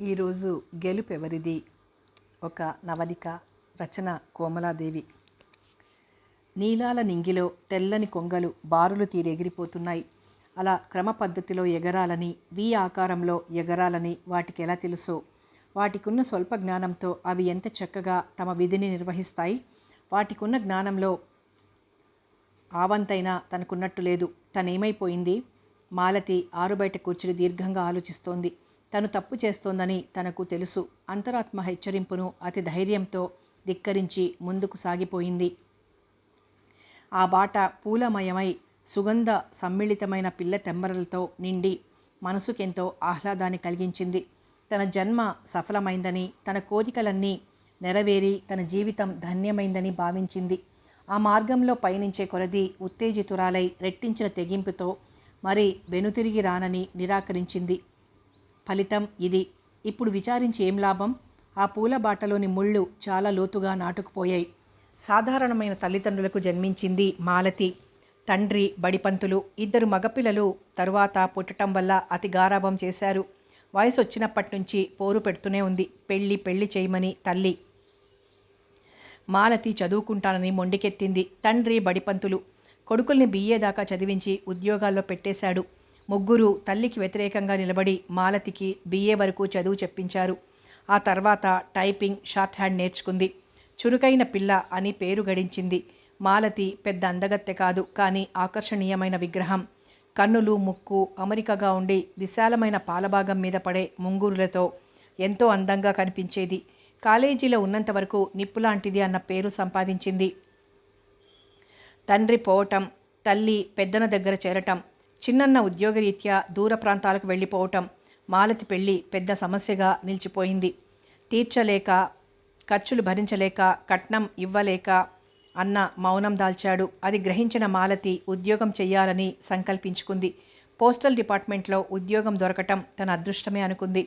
ఈరోజు గెలుపెవరిది? ఒక నవలిక. రచన కోమలాదేవి. నీలాల నింగిలో తెల్లని కొంగలు బారులు తీరెగిరిపోతున్నాయి. అలా క్రమ పద్ధతిలో ఎగరాలని, వి ఆకారంలో ఎగరాలని వాటికెలా తెలుసో, వాటికున్న స్వల్ప జ్ఞానంతో అవి ఎంత చక్కగా తమ విధిని నిర్వహిస్తాయి. వాటికున్న జ్ఞానంలో ఆవంతైనా తనకున్నట్టు లేదు. తనేమైపోయింది? మాలతి ఆరుబయట కూర్చుని దీర్ఘంగా ఆలోచిస్తోంది. తను తప్పు చేస్తోందని తనకు తెలుసు. అంతరాత్మ హెచ్చరింపును అతి ధైర్యంతో ధిక్కరించి ముందుకు సాగిపోయింది. ఆ బాట పూలమయమై సుగంధ సమ్మిళితమైన పిల్ల తెమ్మరలతో నిండి మనసుకెంతో ఆహ్లాదాన్ని కలిగించింది. తన జన్మ సఫలమైందని, తన కోరికలన్నీ నెరవేరి తన జీవితం ధన్యమైందని భావించింది. ఆ మార్గంలో పయనించే కొలది ఉత్తేజితురాలై రెట్టించిన తెగింపుతో మరి వెనుతిరిగి రానని నిరాకరించింది. ఫలితం ఇది. ఇప్పుడు విచారించి ఏం లాభం? ఆ పూల బాటలోని ముళ్ళు చాలా లోతుగా నాటుకుపోయాయి. సాధారణమైన తల్లిదండ్రులకు జన్మించింది మాలతి. తండ్రి బడిపంతులు. 2 మగపిల్లలు తరువాత పుట్టడం వల్ల అతి గారాబం చేశారు. వయసు వచ్చినప్పటి నుంచి పోరు పెడుతూనే ఉంది. పెళ్లి చేయమని తల్లి. మాలతి చదువుకుంటానని మొండికెత్తింది. తండ్రి బడిపంతులు. కొడుకుల్ని BA దాకా చదివించి ఉద్యోగాల్లో పెట్టేశాడు. ముగ్గురు తల్లికి వ్యతిరేకంగా నిలబడి మాలతికి BA వరకు చదువు చెప్పించారు. ఆ తర్వాత టైపింగ్, షార్ట్ హ్యాండ్ నేర్చుకుంది. చురుకైన పిల్ల అని పేరు గడించింది. మాలతి పెద్ద అందగత్తె కాదు, కానీ ఆకర్షణీయమైన విగ్రహం. కన్నులు, ముక్కు అమరికగా ఉండి విశాలమైన పాలభాగం మీద పడే ముంగురులతో ఎంతో అందంగా కనిపించేది. కాలేజీలో ఉన్నంత వరకు నిప్పులాంటిది అన్న పేరు సంపాదించింది. తండ్రి పోవటం, తల్లి పెద్దన దగ్గర చేరటం, చిన్నన్న ఉద్యోగరీత్యా దూర ప్రాంతాలకు వెళ్ళిపోవటం మాలతి పెళ్ళి పెద్ద సమస్యగా నిలిచిపోయింది. తీర్చలేక, ఖర్చులు భరించలేక, కట్నం ఇవ్వలేక అన్న మౌనం దాల్చాడు. అది గ్రహించిన మాలతి ఉద్యోగం చెయ్యాలని సంకల్పించుకుంది. పోస్టల్ డిపార్ట్మెంట్లో ఉద్యోగం దొరకటం తన అదృష్టమే అనుకుంది.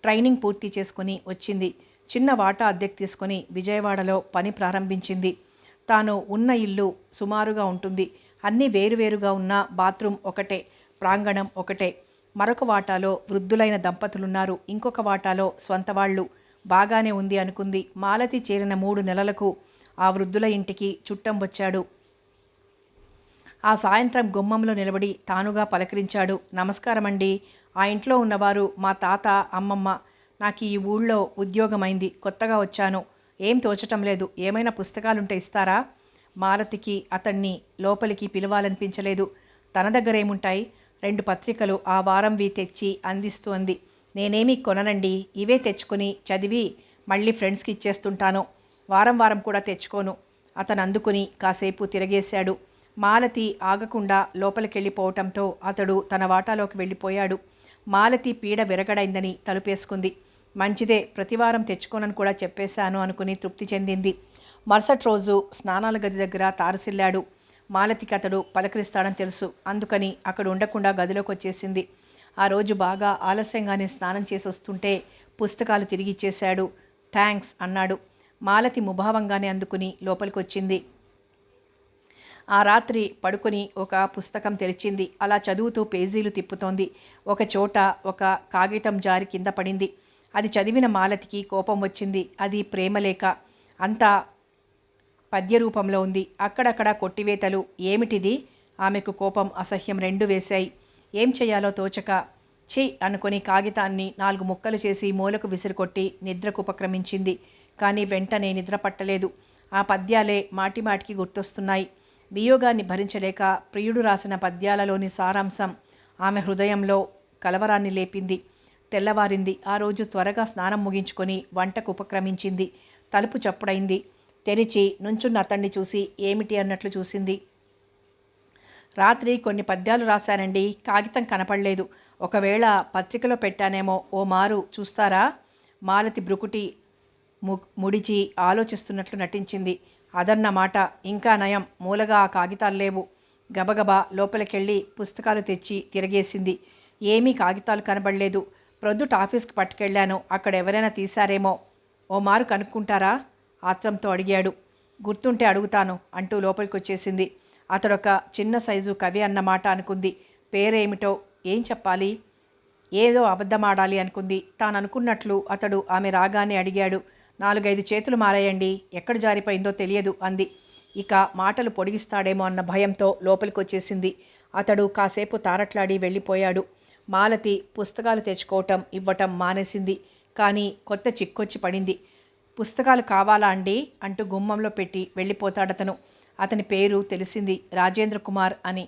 ట్రైనింగ్ పూర్తి చేసుకుని వచ్చింది. చిన్న వాటా అద్దెకు తీసుకుని విజయవాడలో పని ప్రారంభించింది. తాను ఉన్న ఇల్లు సుమారుగా ఉంటుంది. అన్నీ వేరువేరుగా ఉన్న బాత్రూమ్ ఒకటే, ప్రాంగణం ఒకటే. మరొక వాటాలో వృద్ధులైన దంపతులున్నారు. ఇంకొక వాటాలో స్వంత వాళ్ళు. బాగానే ఉంది అనుకుంది. మాలతి చేరిన 3 నెలలకు ఆ వృద్ధుల ఇంటికి చుట్టం వచ్చాడు. ఆ సాయంత్రం గుమ్మంలో నిలబడి తానుగా పలకరించాడు. నమస్కారమండి. ఆ ఇంట్లో ఉన్నవారు మా తాత, అమ్మమ్మ. నాకు ఈ ఊళ్ళో ఉద్యోగమైంది. కొత్తగా వచ్చాను. ఏం తోచటం లేదు. ఏమైనా పుస్తకాలుంటే ఇస్తారా? మాలతికి అతన్ని లోపలికి పిలవాలనిపించలేదు. తన దగ్గర ఏముంటాయి? 2 పత్రికలు ఆ వారంవి తెచ్చి అందిస్తూ అంది. నేనేమీ కొననండి. ఇవే తెచ్చుకొని చదివి మళ్ళీ ఫ్రెండ్స్కి ఇచ్చేస్తుంటాను. వారం కూడా తెచ్చుకోను. అతను అందుకుని కాసేపు తిరగేశాడు. మాలతి ఆగకుండా లోపలికెళ్ళిపోవటంతో అతడు తన వాటాలోకి వెళ్ళిపోయాడు. మాలతి పీడ విరగడైందని తలుపేసుకుంది. మంచిదే, ప్రతివారం తెచ్చుకోనని కూడా చెప్పేశాను అనుకుని తృప్తి చెందింది. మరుసటి రోజు స్నానాల గది దగ్గర తారసిల్లాడు. మాలతికి అతడు పలకరిస్తాడని తెలుసు. అందుకని అక్కడ ఉండకుండా గదిలోకి వచ్చేసింది. ఆ రోజు బాగా ఆలస్యంగానే స్నానం చేసి వస్తుంటే పుస్తకాలు తిరిగిచ్చేశాడు. థ్యాంక్స్ అన్నాడు. మాలతి ముభావంగానే అందుకుని లోపలికి వచ్చింది. ఆ రాత్రి పడుకొని ఒక పుస్తకం తెరిచింది. అలా చదువుతూ పేజీలు తిప్పుతోంది. ఒక చోట ఒక కాగితం జారి కింద పడింది. అది చదివిన మాలతికి కోపం వచ్చింది. అది ప్రేమలేఖ. అంతా పద్య రూపంలో ఉంది. అక్కడక్కడ కొట్టివేతలు. ఏమిటిది? ఆమెకు కోపం, అసహ్యం 2 వేశాయి. ఏం చెయ్యాలో తోచక ఛీ అనుకుని కాగితాన్ని 4 ముక్కలు చేసి మూలకు విసిరికొట్టి నిద్రకు ఉపక్రమించింది. కానీ వెంటనే నిద్ర పట్టలేదు. ఆ పద్యాలే మాటిమాటికి గుర్తొస్తున్నాయి. వియోగాన్ని భరించలేక ప్రియుడు రాసిన పద్యాలలోని సారాంశం ఆమె హృదయంలో కలవరాన్ని లేపింది. తెల్లవారింది. ఆ రోజు త్వరగా స్నానం ముగించుకొని వంటకు ఉపక్రమించింది. తలుపు చప్పుడైంది. తెరిచి నుంచున్న అతన్ని చూసి ఏమిటి అన్నట్లు చూసింది. రాత్రి కొన్ని పద్యాలు రాశానండి. కాగితం కనపడలేదు. ఒకవేళ పత్రికలో పెట్టానేమో. ఓ మారు చూస్తారా? మాలతి బ్రుకుటి ముడిచి ఆలోచిస్తున్నట్లు నటించింది. అదన్నమాట. ఇంకా నయం, మూలగా ఆ కాగితాలు లేవు. గబగబా లోపలికెళ్ళి పుస్తకాలు తెచ్చి తిరగేసింది. ఏమీ కాగితాలు కనబడలేదు. ప్రొద్దుట ఆఫీస్కి పట్టుకెళ్ళాను. అక్కడ ఎవరైనా తీశారేమో. ఓ మారు కనుక్కుంటారా? ఆత్రంతో అడిగాడు. గుర్తుంటే అడుగుతాను అంటూ లోపలికొచ్చేసింది. అతడొక చిన్న సైజు కవి అన్నమాట అనుకుంది. పేరేమిటో, ఏం చెప్పాలి? ఏదో అబద్ధమాడాలి అనుకుంది. తాను అనుకున్నట్లు అతడు ఆమె రాగానే అడిగాడు. 4-5 చేతులు మారాయండి, ఎక్కడ జారిపోయిందో తెలియదు అంది. ఇక మాటలు పొడిగిస్తాడేమో అన్న భయంతో లోపలికొచ్చేసింది. అతడు కాసేపు తారట్లాడి వెళ్ళిపోయాడు. మాలతి పుస్తకాలు తెచ్చుకోవటం ఇవ్వటం మానేసింది. కానీ కొత్త చిక్కొచ్చి పడింది. పుస్తకాలు కావాలా అండి అంటూ గుమ్మంలో పెట్టి వెళ్ళిపోతాడతను. అతని పేరు తెలిసింది, రాజేంద్ర కుమార్ అని.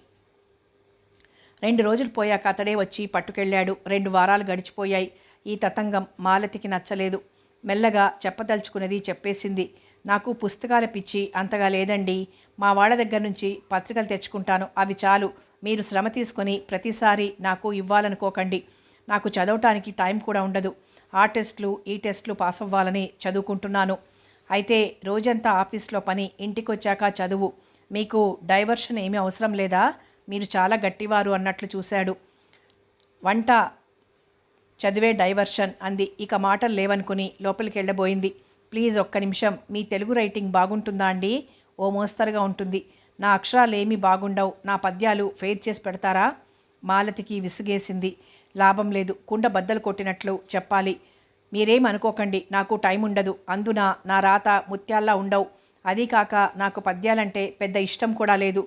2 రోజులు పోయాక అతడే వచ్చి పట్టుకెళ్ళాడు. 2 వారాలు గడిచిపోయాయి. ఈ తతంగం మాలతికి నచ్చలేదు. మెల్లగా చెప్పదలుచుకున్నది చెప్పేసింది. నాకు పుస్తకాల పిచ్చి అంతగా లేదండి. మా వాళ్ళ దగ్గర నుంచి పత్రికలు తెచ్చుకుంటాను, అవి చాలు. మీరు శ్రమ తీసుకొని ప్రతిసారి నాకు ఇవ్వాలనుకోకండి. నాకు చదవటానికి టైం కూడా ఉండదు. ఆ టెస్టులు ఈ టెస్టులు పాస్ అవ్వాలని చదువుకుంటున్నాను. అయితే రోజంతా ఆఫీస్లో పని, ఇంటికొచ్చాక చదువు. మీకు డైవర్షన్ ఏమీ అవసరం లేదా? మీరు చాలా గట్టివారు అన్నట్లు చూశాడు. వంట చదివే డైవర్షన్ అంది. ఇక మాటలు లేవనుకుని లోపలికి వెళ్ళబోయింది. ప్లీజ్ ఒక్క నిమిషం, మీ తెలుగు రైటింగ్ బాగుంటుందా అండి? ఓ మోస్తరుగా ఉంటుంది. నా అక్షరాలేమీ బాగుండవు, నా పద్యాలు ఫెయిర్ చేసి పెడతారా? మాలతికి విసుగేసింది. లాభం లేదు, కుండ బద్దలు కొట్టినట్లు చెప్పాలి. మీరేం అనుకోకండి, నాకు టైం ఉండదు. అందున నా రాత ముత్యాల్లా ఉండవు. అదీ కాక నాకు పద్యాలంటే పెద్ద ఇష్టం కూడా లేదు.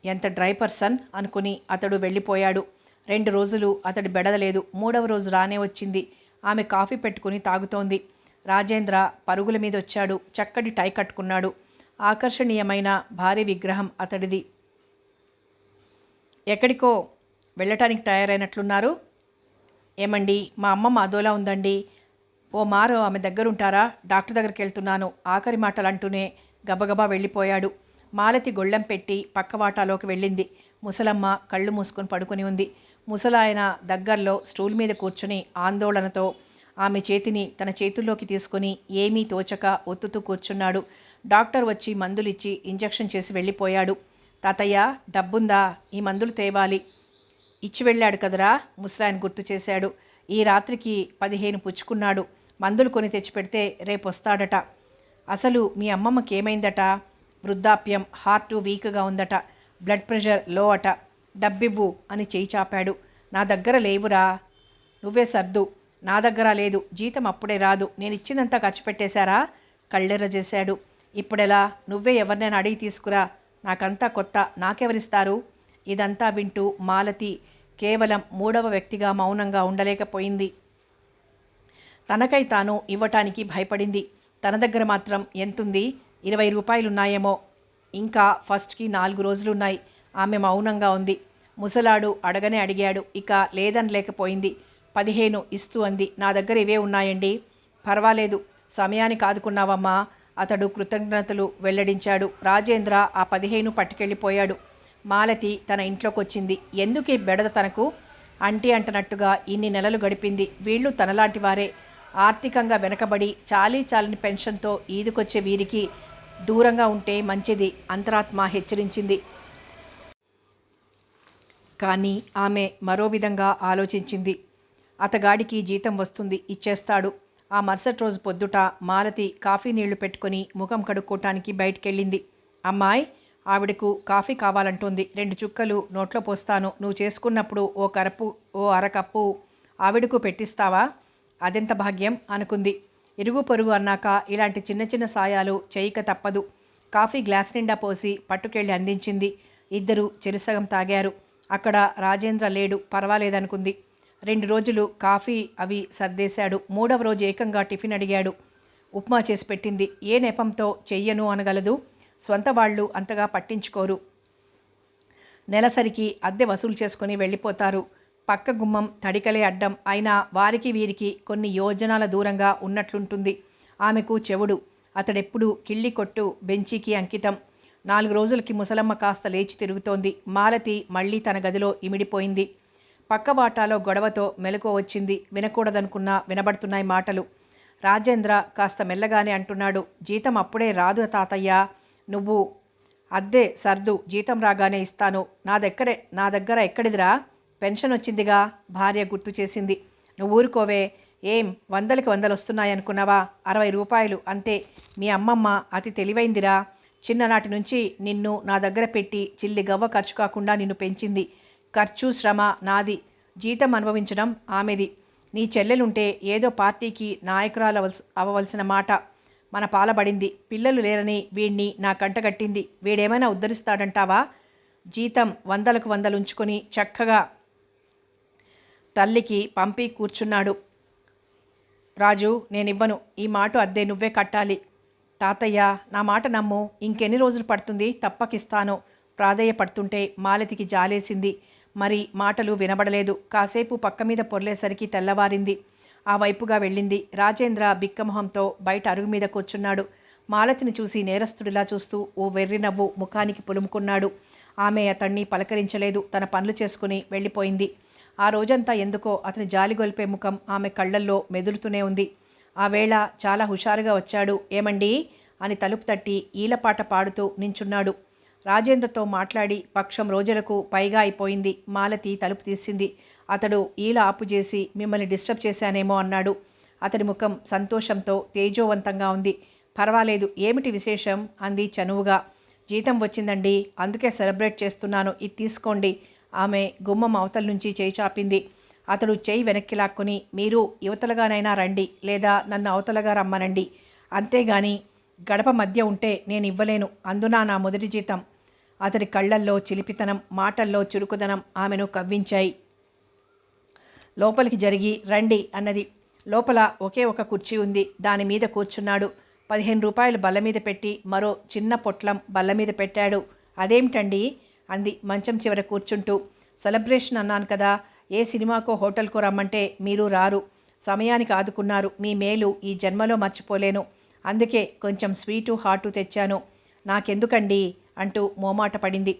ఎంత డ్రై పర్సన్ అనుకుని అతడు వెళ్ళిపోయాడు. 2 రోజులు అతడు బెడదలేదు. 3వ రోజు రానే వచ్చింది. ఆమె కాఫీ పెట్టుకుని తాగుతోంది. రాజేంద్ర పరుగుల మీద వచ్చాడు. చక్కటి టై కట్టుకున్నాడు. ఆకర్షణీయమైన భారీ విగ్రహం అతడిది. ఎక్కడికో వెళ్ళటానికి తయారైనట్లున్నారు. ఏమండి, మా అమ్మమ్మ అదోలా ఉందండి. ఓ మారు ఆమె దగ్గరుంటారా? డాక్టర్ దగ్గరికి వెళ్తున్నాను, ఆఖరి మాటలు అంటూనే గబగబా వెళ్ళిపోయాడు. మాలతి గొళ్ళెం పెట్టి పక్కవాటాలోకి వెళ్ళింది. ముసలమ్మ కళ్ళు మూసుకొని పడుకుని ఉంది. ముసలాయన దగ్గరలో స్టూల్ మీద కూర్చుని ఆందోళనతో ఆమె చేతిని తన చేతుల్లోకి తీసుకుని ఏమీ తోచక ఒత్తుతూ కూర్చున్నాడు. డాక్టర్ వచ్చి మందులిచ్చి ఇంజెక్షన్ చేసి వెళ్ళిపోయాడు. తాతయ్య, డబ్బుందా? ఈ మందులు తేవాలి. ఇచ్చి వెళ్ళాడు కదరా, ముసలాయన గుర్తు చేశాడు. ఈ రాత్రికి 15 పుచ్చుకున్నాడు. మందులు కొని తెచ్చిపెడితే రేపు వస్తాడట. అసలు మీ అమ్మమ్మకి ఏమైందట? వృద్ధాప్యం, హార్టు వీక్గా ఉందట, బ్లడ్ ప్రెషర్ లో అట. డబ్బివ్వు అని చేయి చాపాడు. నా దగ్గర లేవురా, నువ్వే సర్దు. నా దగ్గర లేదు, జీతం అప్పుడే రాదు, నేను ఇచ్చిందంతా ఖర్చు పెట్టేశారా? కళ్ళెర్ర చేశాడు. ఇప్పుడెలా? నువ్వే ఎవరినైనా అడిగి తీసుకురా, నాకంతా కొత్త, నాకెవరిస్తారు? ఇదంతా వింటూ మాలతి కేవలం 3వ వ్యక్తిగా మౌనంగా ఉండలేకపోయింది. తనకై తాను ఇవ్వటానికి భయపడింది. తన దగ్గర మాత్రం ఎంతుంది? 20 రూపాయలున్నాయేమో. ఇంకా ఫస్ట్కి 4 రోజులున్నాయి. ఆమె మౌనంగా ఉంది. ముసలాడు అడగనే అడిగాడు. ఇక లేదని లేకపోయింది. 15 ఇస్తూ అంది. నా దగ్గర ఇవే ఉన్నాయండి. పర్వాలేదు, సమయానికి ఆదుకున్నావమ్మా. అతడు కృతజ్ఞతలు వెల్లడించాడు. రాజేంద్ర ఆ 15 పట్టుకెళ్ళిపోయాడు. మాలతి తన ఇంట్లోకొచ్చింది. ఎందుకీ బెడద తనకు? అంటీ అంటనట్టుగా ఇన్ని నెలలు గడిపింది. వీళ్ళు తనలాంటి వారే. ఆర్థికంగా వెనకబడి చాలని పెన్షన్తో ఈదుకొచ్చే వీరికి దూరంగా ఉంటే మంచిది, అంతరాత్మ హెచ్చరించింది. కానీ ఆమె మరో విధంగా ఆలోచించింది. అతగాడికి జీతం వస్తుంది, ఇచ్చేస్తాడు. ఆ మరుసటి రోజు పొద్దుట మాలతి కాఫీ నీళ్లు పెట్టుకుని ముఖం కడుక్కోటానికి బయటికెళ్ళింది. అమ్మాయి, ఆవిడకు కాఫీ కావాలంటోంది. 2 చుక్కలు నోట్లో పోస్తాను. నువ్వు చేసుకున్నప్పుడు ఓ అరకప్పు ఆవిడకు పెట్టిస్తావా? అదెంత భాగ్యం అనుకుంది. ఇరుగు పొరుగు అన్నాక ఇలాంటి చిన్న చిన్న సాయాలు చేయక తప్పదు. కాఫీ గ్లాస్ నిండా పోసి పట్టుకెళ్ళి అందించింది. ఇద్దరు చెరుసగం తాగారు. అక్కడ రాజేంద్ర లేడు, పర్వాలేదనుకుంది. 2 రోజులు కాఫీ అవి సర్దేశాడు. 3వ రోజు ఏకంగా టిఫిన్ అడిగాడు. ఉప్మా చేసి పెట్టింది. ఏ నెపంతో చెయ్యను అనగలదు. స్వంత వాళ్ళు అంతగా పట్టించుకోరు. నెలసరికి అద్దె వసూలు చేసుకుని వెళ్ళిపోతారు. పక్క గుమ్మం తడికలే అడ్డం అయినా వారికి వీరికి కొన్ని యోజనాల దూరంగా ఉన్నట్లుంటుంది. ఆమెకు చెవుడు. అతడెప్పుడు కిళ్ళి కొట్టు బెంచీకి అంకితం. 4 రోజులకి ముసలమ్మ కాస్త లేచి తిరుగుతోంది. మాలతి మళ్ళీ తన గదిలో ఇమిడిపోయింది. పక్క వాటాలో గొడవతో మెలకువ వచ్చింది. వినకూడదనుకున్నా వినబడుతున్నాయి మాటలు. రాజేంద్ర కాస్త మెల్లగానే అంటున్నాడు. జీతం అప్పుడే రాదు తాతయ్య, నువ్వు అద్దె సర్దు, జీతం రాగానే ఇస్తాను. నా దగ్గర ఎక్కడిదిరా? పెన్షన్ వచ్చిందిగా, భార్య గుర్తు చేసింది. నువ్వు ఊరుకోవే. ఏం 100కి 100 వస్తున్నాయనుకున్నావా? 60 రూపాయలు అంతే. మీ అమ్మమ్మ అతి తెలివైందిరా. చిన్ననాటి నుంచి నిన్ను నా దగ్గర పెట్టి చిల్లి గవ్వ ఖర్చు కాకుండా నిన్ను పెంచింది. ఖర్చు శ్రమ నాది. జీతం అనుభవించడం ఆమెది. నీ చెల్లెలుంటే ఏదో పార్టీకి నాయకురాలు అవ్వవలసిన మాట మన పాలబడింది. పిల్లలు లేరని వీణ్ణి నా కంటగట్టింది. వీడేమైనా ఉద్ధరిస్తాడంటావా? జీతం వందలకు వందలు ఉంచుకొని చక్కగా తల్లికి పంపి కూర్చున్నాడు. రాజు, నేనివ్వను. ఈ మాట అద్దె నువ్వే కట్టాలి. తాతయ్య, నా మాట నమ్ము. ఇంకెన్ని రోజులు పడుతుంది? తప్పకిస్తాను. ప్రాధేయపడుతుంటే మాలతికి జాలేసింది. మరి మాటలు వినబడలేదు. కాసేపు పక్క మీద పొర్లేసరికి తెల్లవారింది. ఆ వైపుగా వెళ్ళింది. రాజేంద్ర బిక్కమొహంతో బయట అరుగు మీద కూర్చున్నాడు. మాలతిని చూసి నేరస్తుడిలా చూస్తూ ఓ వెర్రి నవ్వు ముఖానికి పులుముకున్నాడు. ఆమె అతన్ని పలకరించలేదు. తన పనులు చేసుకుని వెళ్ళిపోయింది. ఆ రోజంతా ఎందుకో అతని జాలిగొల్పే ముఖం ఆమె కళ్ళల్లో మెదులుతూనే ఉంది. ఆ వేళ చాలా హుషారుగా వచ్చాడు. ఏమండి అని తలుపు తట్టి ఈలపాట పాడుతూ నించున్నాడు. రాజేంద్రతో మాట్లాడి పక్షం రోజులకు పైగా అయిపోయింది. మాలతి తలుపు తీసింది. అతడు ఈల ఆపుచేసి, మిమ్మల్ని డిస్టర్బ్ చేశానేమో అన్నాడు. అతడి ముఖం సంతోషంతో తేజోవంతంగా ఉంది. పర్వాలేదు, ఏమిటి విశేషం అంది చనువుగా. జీతం వచ్చిందండి, అందుకే సెలబ్రేట్ చేస్తున్నాను, ఇది తీసుకోండి. ఆమె గుమ్మం అవతల నుంచి చేయి చాపింది. అతడు చేయి వెనక్కి లాక్కొని, మీరు యువతలుగానైనా రండి, లేదా నన్ను అవతలగా రమ్మనండి, అంతేగాని గడప మధ్య ఉంటే నేను ఇవ్వలేను. అందునా నా మొదటి జీతం. అతడి కళ్ళల్లో చిలిపితనం, మాటల్లో చురుకుదనం ఆమెను కవ్వించాయి. లోపలికి జరిగి రండి అన్నది. లోపల ఒకే ఒక కుర్చీ ఉంది. దాని మీద కూర్చున్నాడు. 15 రూపాయలు బల్ల మీద పెట్టి మరో చిన్న పొట్లం బల్ల మీద పెట్టాడు. అదేమిటండి అంది మంచం చివర కూర్చుంటూ. సెలబ్రేషన్ అన్నాను కదా, ఏ సినిమాకో హోటల్కో రమ్మంటే మీరు రారు. సమయానికి ఆదుకున్నారు. మీ మేలు ఈ జన్మలో మర్చిపోలేను. అందుకే కొంచెం స్వీటు హాటు తెచ్చాను. నాకెందుకండి అంటూ మోమాట పడింది.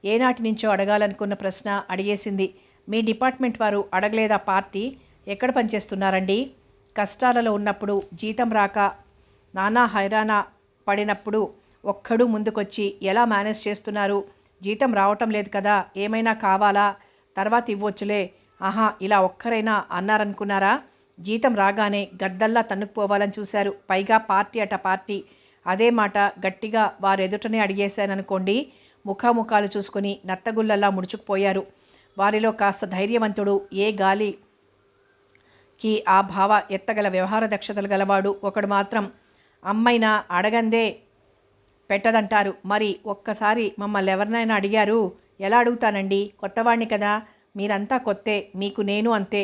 ఏనాటి నుంచో అడగాలనుకున్న ప్రశ్న అడిగేసింది. మీ డిపార్ట్మెంట్ వారు అడగలేదా పార్టీ? ఎక్కడ పనిచేస్తున్నారండి? కష్టాలలో ఉన్నప్పుడు, జీతం రాక నానా హైరానా పడినప్పుడు ఒక్కడూ ముందుకొచ్చి ఎలా మేనేజ్ చేస్తున్నారు? జీతం రావటం లేదు కదా, ఏమైనా కావాలా? తర్వాత ఇవ్వొచ్చులే. ఆహా, ఇలా ఒక్కరైనా అన్నారనుకున్నారా? జీతం రాగానే గద్దల్లా తన్నుకుపోవాలని చూశారు. పైగా పార్టీ అట పార్టీ. అదే మాట గట్టిగా వారెదుటనే అడిగేశాననుకోండి, ముఖాముఖాలు చూసుకుని నత్తగుల్లలా ముడుచుకుపోయారు. వారిలో కాస్త ధైర్యవంతుడు, ఏ గాలికి ఆ భావ ఎత్తగల వ్యవహార దక్షతలు గలవాడు ఒకడు మాత్రం అమ్మైనా అడగందే పెట్టదంటారు. మరి ఒక్కసారి మమ్మల్ని ఎవరినైనా అడిగారు? ఎలా అడుగుతానండి? కొత్తవాణ్ణి కదా. మీరంతా కొత్తే, మీకు నేను అంతే.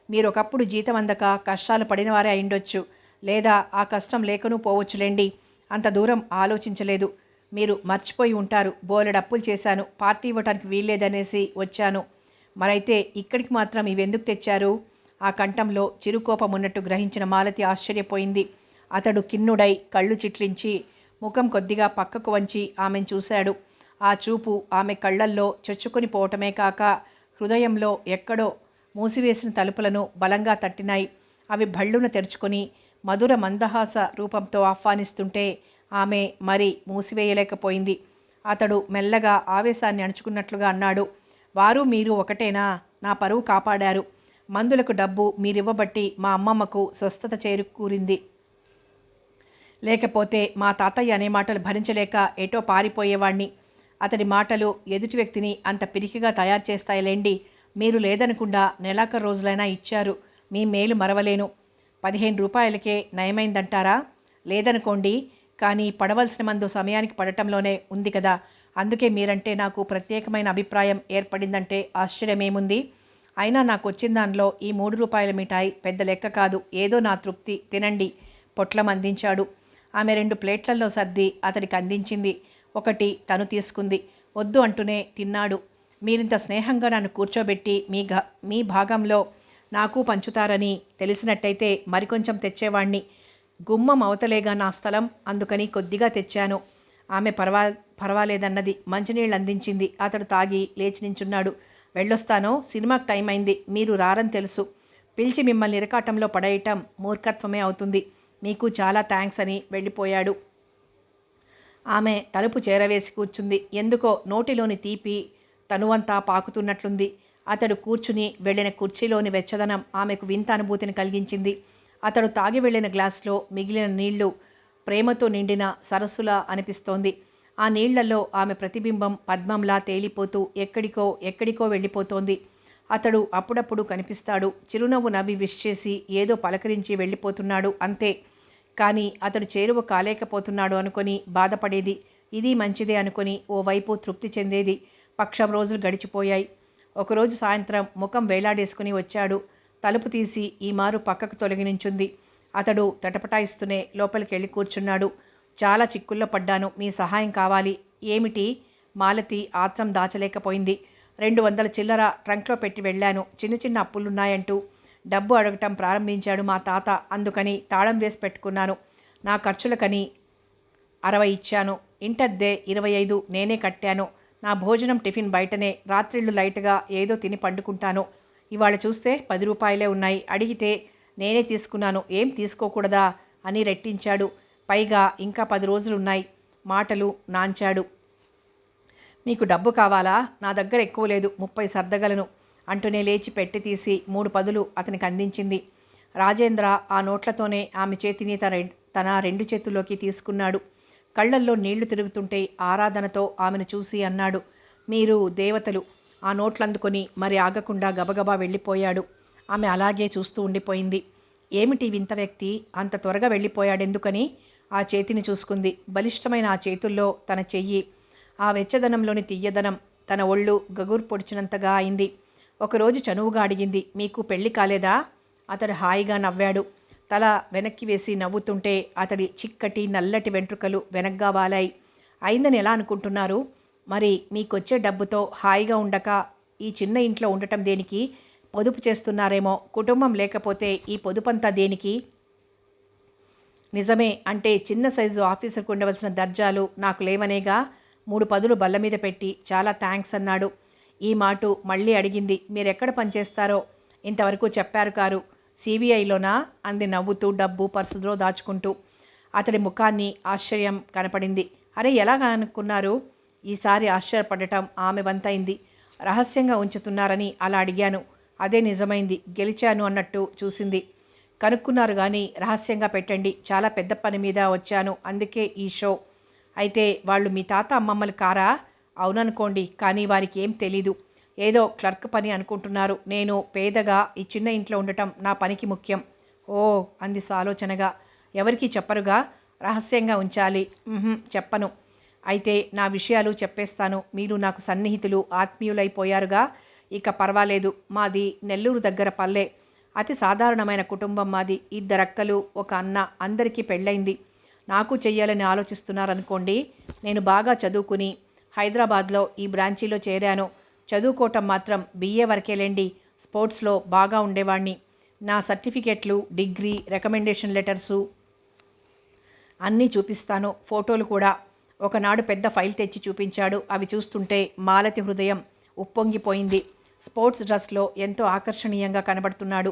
మీరు ఒకప్పుడు జీతం అందక కష్టాలు పడినవారే అయిండొచ్చు, లేదా ఆ కష్టం లేకనూ పోవచ్చులేండి. అంత దూరం ఆలోచించలేదు. మీరు మర్చిపోయి ఉంటారు. బోలెడప్పులు చేశాను, పార్టీ ఇవ్వటానికి వీల్లేదనేసి వచ్చాను. మరైతే ఇక్కడికి మాత్రం ఇవెందుకు తెచ్చారు? ఆ కంఠంలో చిరుకోపం ఉన్నట్టు గ్రహించిన మాలతి ఆశ్చర్యపోయింది. అతడు కిన్నుడై కళ్ళు చిట్లించి ముఖం కొద్దిగా పక్కకు వంచి ఆమెను చూశాడు. ఆ చూపు ఆమె కళ్ళల్లో చొచ్చుకొని పోవటమే కాక హృదయంలో ఎక్కడో మూసివేసిన తలుపులను బలంగా తట్టినాయి. అవి భళ్ళున తెరుచుకొని మధుర మందహాస రూపంతో ఆహ్వానిస్తుంటే ఆమె మరి మూసివేయలేకపోయింది. అతడు మెల్లగా ఆవేశాన్ని అణుచుకున్నట్లుగా అన్నాడు. వారు మీరు ఒకటేనా? నా పరువు కాపాడారు. మందులకు డబ్బు మీరివ్వబట్టి మా అమ్మమ్మకు స్వస్థత చేకూరింది. లేకపోతే మా తాతయ్య అనే మాటలు భరించలేక ఎటో పారిపోయేవాణ్ణి. అతడి మాటలు ఎదుటి వ్యక్తిని అంత పిరికిగా తయారు చేస్తాయిలేండి. మీరు లేదనకుండా నెలాఖరు రోజులైనా ఇచ్చారు. మీ మేలు మరవలేను. 15 రూపాయలకే నయమైందంటారా? లేదనుకోండి, కానీ పడవలసిన మందు సమయానికి పడటంలోనే ఉంది కదా. అందుకే మీరంటే నాకు ప్రత్యేకమైన అభిప్రాయం ఏర్పడిందంటే ఆశ్చర్యమేముంది? అయినా నాకు వచ్చిన దానిలో ఈ 3 రూపాయల మిఠాయి పెద్ద లెక్క కాదు. ఏదో నా తృప్తి. తినండి. పొట్లం అందించాడు. ఆమె 2 ప్లేట్లలో సర్ది అతడికి అందించింది. ఒకటి తను తీసుకుంది. వద్దు అంటూనే తిన్నాడు. మీరింత స్నేహంగా నన్ను కూర్చోబెట్టి మీ భాగంలో నాకు పంచుతారని తెలిసినట్టయితే మరికొంచెం తెచ్చేవాణ్ణి. గుమ్మం అవతలేగా నా స్థలం, అందుకని కొద్దిగా తెచ్చాను. ఆమె పర్వాలేదన్నది. మంచినీళ్ళు అందించింది. అతడు తాగి లేచి నించున్నాడు. వెళ్ళొస్తానో, సినిమాకి టైం అయింది. మీరు రారని తెలుసు. పిలిచి మిమ్మల్ని ఇరకాటంలో పడేయటం మూర్ఖత్వమే అవుతుంది. మీకు చాలా థ్యాంక్స్ అని వెళ్ళిపోయాడు. ఆమె తలుపు చేరవేసి కూర్చుంది. ఎందుకో నోటిలోని తీపి తనువంతా పాకుతున్నట్లుంది. అతడు కూర్చుని వెళ్ళిన కుర్చీలోని వెచ్చదనం ఆమెకు వింత అనుభూతిని కలిగించింది. అతడు తాగి వెళ్ళిన గ్లాసులో మిగిలిన నీళ్లు ప్రేమతో నిండిన సరస్సులా అనిపిస్తోంది. ఆ నీళ్లలో ఆమె ప్రతిబింబం పద్మంలా తేలిపోతూ ఎక్కడికో వెళ్ళిపోతోంది. అతడు అప్పుడప్పుడు కనిపిస్తాడు. చిరునవ్వు నవ్వి విష్ చేసి ఏదో పలకరించి వెళ్ళిపోతున్నాడు అంతే. కానీ అతడు చేరువ కాలేకపోతున్నాడు అనుకొని బాధపడేది. ఇది మంచిదే అనుకొని ఓవైపు తృప్తి చెందేది. పక్షం రోజులు గడిచిపోయాయి. ఒకరోజు సాయంత్రం ముఖం వేలాడేసుకుని వచ్చాడు. తలుపు తీసి ఈ మారు పక్కకు తొలగి నించుంది. అతడు తటపటాయిస్తూనే లోపలికెళ్ళి కూర్చున్నాడు. చాలా చిక్కుల్లో పడ్డాను, మీ సహాయం కావాలి. ఏమిటి? మాలతి ఆత్రం దాచలేకపోయింది. 200 చిల్లర ట్రంక్లో పెట్టి వెళ్ళాను. చిన్న చిన్న అప్పులున్నాయంటూ డబ్బు అడగటం ప్రారంభించాడు మా తాత. అందుకని తాళం వేసి పెట్టుకున్నాను. నా ఖర్చులకని 60 ఇచ్చాను. ఇంటద్దె 25 నేనే కట్టాను. నా భోజనం టిఫిన్ బయటనే. రాత్రిళ్ళు లైట్గా ఏదో తిని పండుకుంటాను. ఇవాళ చూస్తే 10 రూపాయలే ఉన్నాయి. అడిగితే నేనే తీసుకున్నాను. ఏం తీసుకోకూడదా అని రెట్టించాడు. పైగా ఇంకా 10 రోజులున్నాయి. మాటలు నాంచాడు. మీకు డబ్బు కావాలా? నా దగ్గర ఎక్కువ లేదు, 30 సర్దగలను అంటూనే లేచి పెట్టి తీసి 3 పదులు అతనికి అందించింది. రాజేంద్ర ఆ నోట్లతోనే ఆమె చేతిని తన 2 చేతుల్లోకి తీసుకున్నాడు. కళ్ళల్లో నీళ్లు తిరుగుతుంటే ఆరాధనతో ఆమెను చూసి అన్నాడు, మీరు దేవతలు. ఆ నోట్లందుకొని మరి ఆగకుండా గబగబా వెళ్ళిపోయాడు. ఆమె అలాగే చూస్తూ ఉండిపోయింది. ఏమిటి వింత వ్యక్తి అంత త్వరగా వెళ్ళిపోయాడెందుకని ఆ చేతిని చూసుకుంది. బలిష్టమైన ఆ చేతుల్లో తన చెయ్యి, ఆ వెచ్చదనంలోని తియ్యదనం తన ఒళ్ళు గగురు పొడిచినంతగా అయింది. ఒకరోజు చనువుగా అడిగింది, మీకు పెళ్లి కాలేదా? అతడు హాయిగా నవ్వాడు. తల వెనక్కి వేసి నవ్వుతుంటే అతడి చిక్కటి నల్లటి వెంట్రుకలు వెనగ్గా వాలాయి. అయిందని ఎలా అనుకుంటున్నారు? మరి మీకొచ్చే డబ్బుతో హాయిగా ఉండక ఈ చిన్న ఇంట్లో ఉండటం దేనికి? పొదుపు చేస్తున్నారేమో. కుటుంబం లేకపోతే ఈ పొదుపంతా దేనికి? నిజమే అంటే చిన్న సైజు ఆఫీసర్కు ఉండవలసిన దర్జాలు నాకు లేవనేగా. 3 పదులు బల్ల మీద పెట్టి చాలా థ్యాంక్స్ అన్నాడు. ఈ మాట మళ్ళీ అడిగింది, మీరెక్కడ పనిచేస్తారో ఇంతవరకు చెప్పారు కారు. సిబిఐలోనా అంది నవ్వుతూ డబ్బు పర్సులో దాచుకుంటూ. అతడి ముఖాన్ని ఆశ్చర్యం కనపడింది. అరే ఎలాగా అనుకున్నారు? ఈసారి ఆశ్చర్యపడటం ఆమె వంతైంది. రహస్యంగా ఉంచుతున్నారని అలా అడిగాను. అదే నిజమైంది. గెలిచాను అన్నట్టు చూసింది. కనుక్కున్నారు కానీ రహస్యంగా పెట్టండి. చాలా పెద్ద పని మీద వచ్చాను, అందుకే ఈ షో. అయితే వాళ్ళు మీ తాత అమ్మమ్మలు కారా? అవుననుకోండి, కానీ వారికి ఏం తెలీదు. ఏదో క్లర్క్ పని అనుకుంటున్నారు. నేను పేదగా ఈ చిన్న ఇంట్లో ఉండటం నా పనికి ముఖ్యం. ఓ అంది సాలోచనగా. ఎవరికీ చెప్పరుగా? రహస్యంగా ఉంచాలి. చెప్పను. అయితే నా విషయాలు చెప్పేస్తాను. మీరు నాకు సన్నిహితులు, ఆత్మీయులైపోయారుగా. ఇక పర్వాలేదు. మాది నెల్లూరు దగ్గర పల్లె. అతి సాధారణమైన కుటుంబం మాది. 2 అక్కలు, 1 అన్న. అందరికీ పెళ్ళైంది. నాకు చెయ్యాలని ఆలోచిస్తున్నారనుకోండి. నేను బాగా చదువుకుని హైదరాబాద్లో ఈ బ్రాంచీలో చేరాను. చదువుకోవటం మాత్రం BA వరకేలేండి. స్పోర్ట్స్లో బాగా ఉండేవాణ్ణి. నా సర్టిఫికెట్లు, డిగ్రీ, రికమెండేషన్ లెటర్సు అన్నీ చూపిస్తాను. ఫోటోలు కూడా. ఒకనాడు పెద్ద ఫైల్ తెచ్చి చూపించాడు. అవి చూస్తుంటే మాలతి హృదయం ఉప్పొంగిపోయింది. స్పోర్ట్స్ డ్రెస్లో ఎంతో ఆకర్షణీయంగా కనబడుతున్నాడు.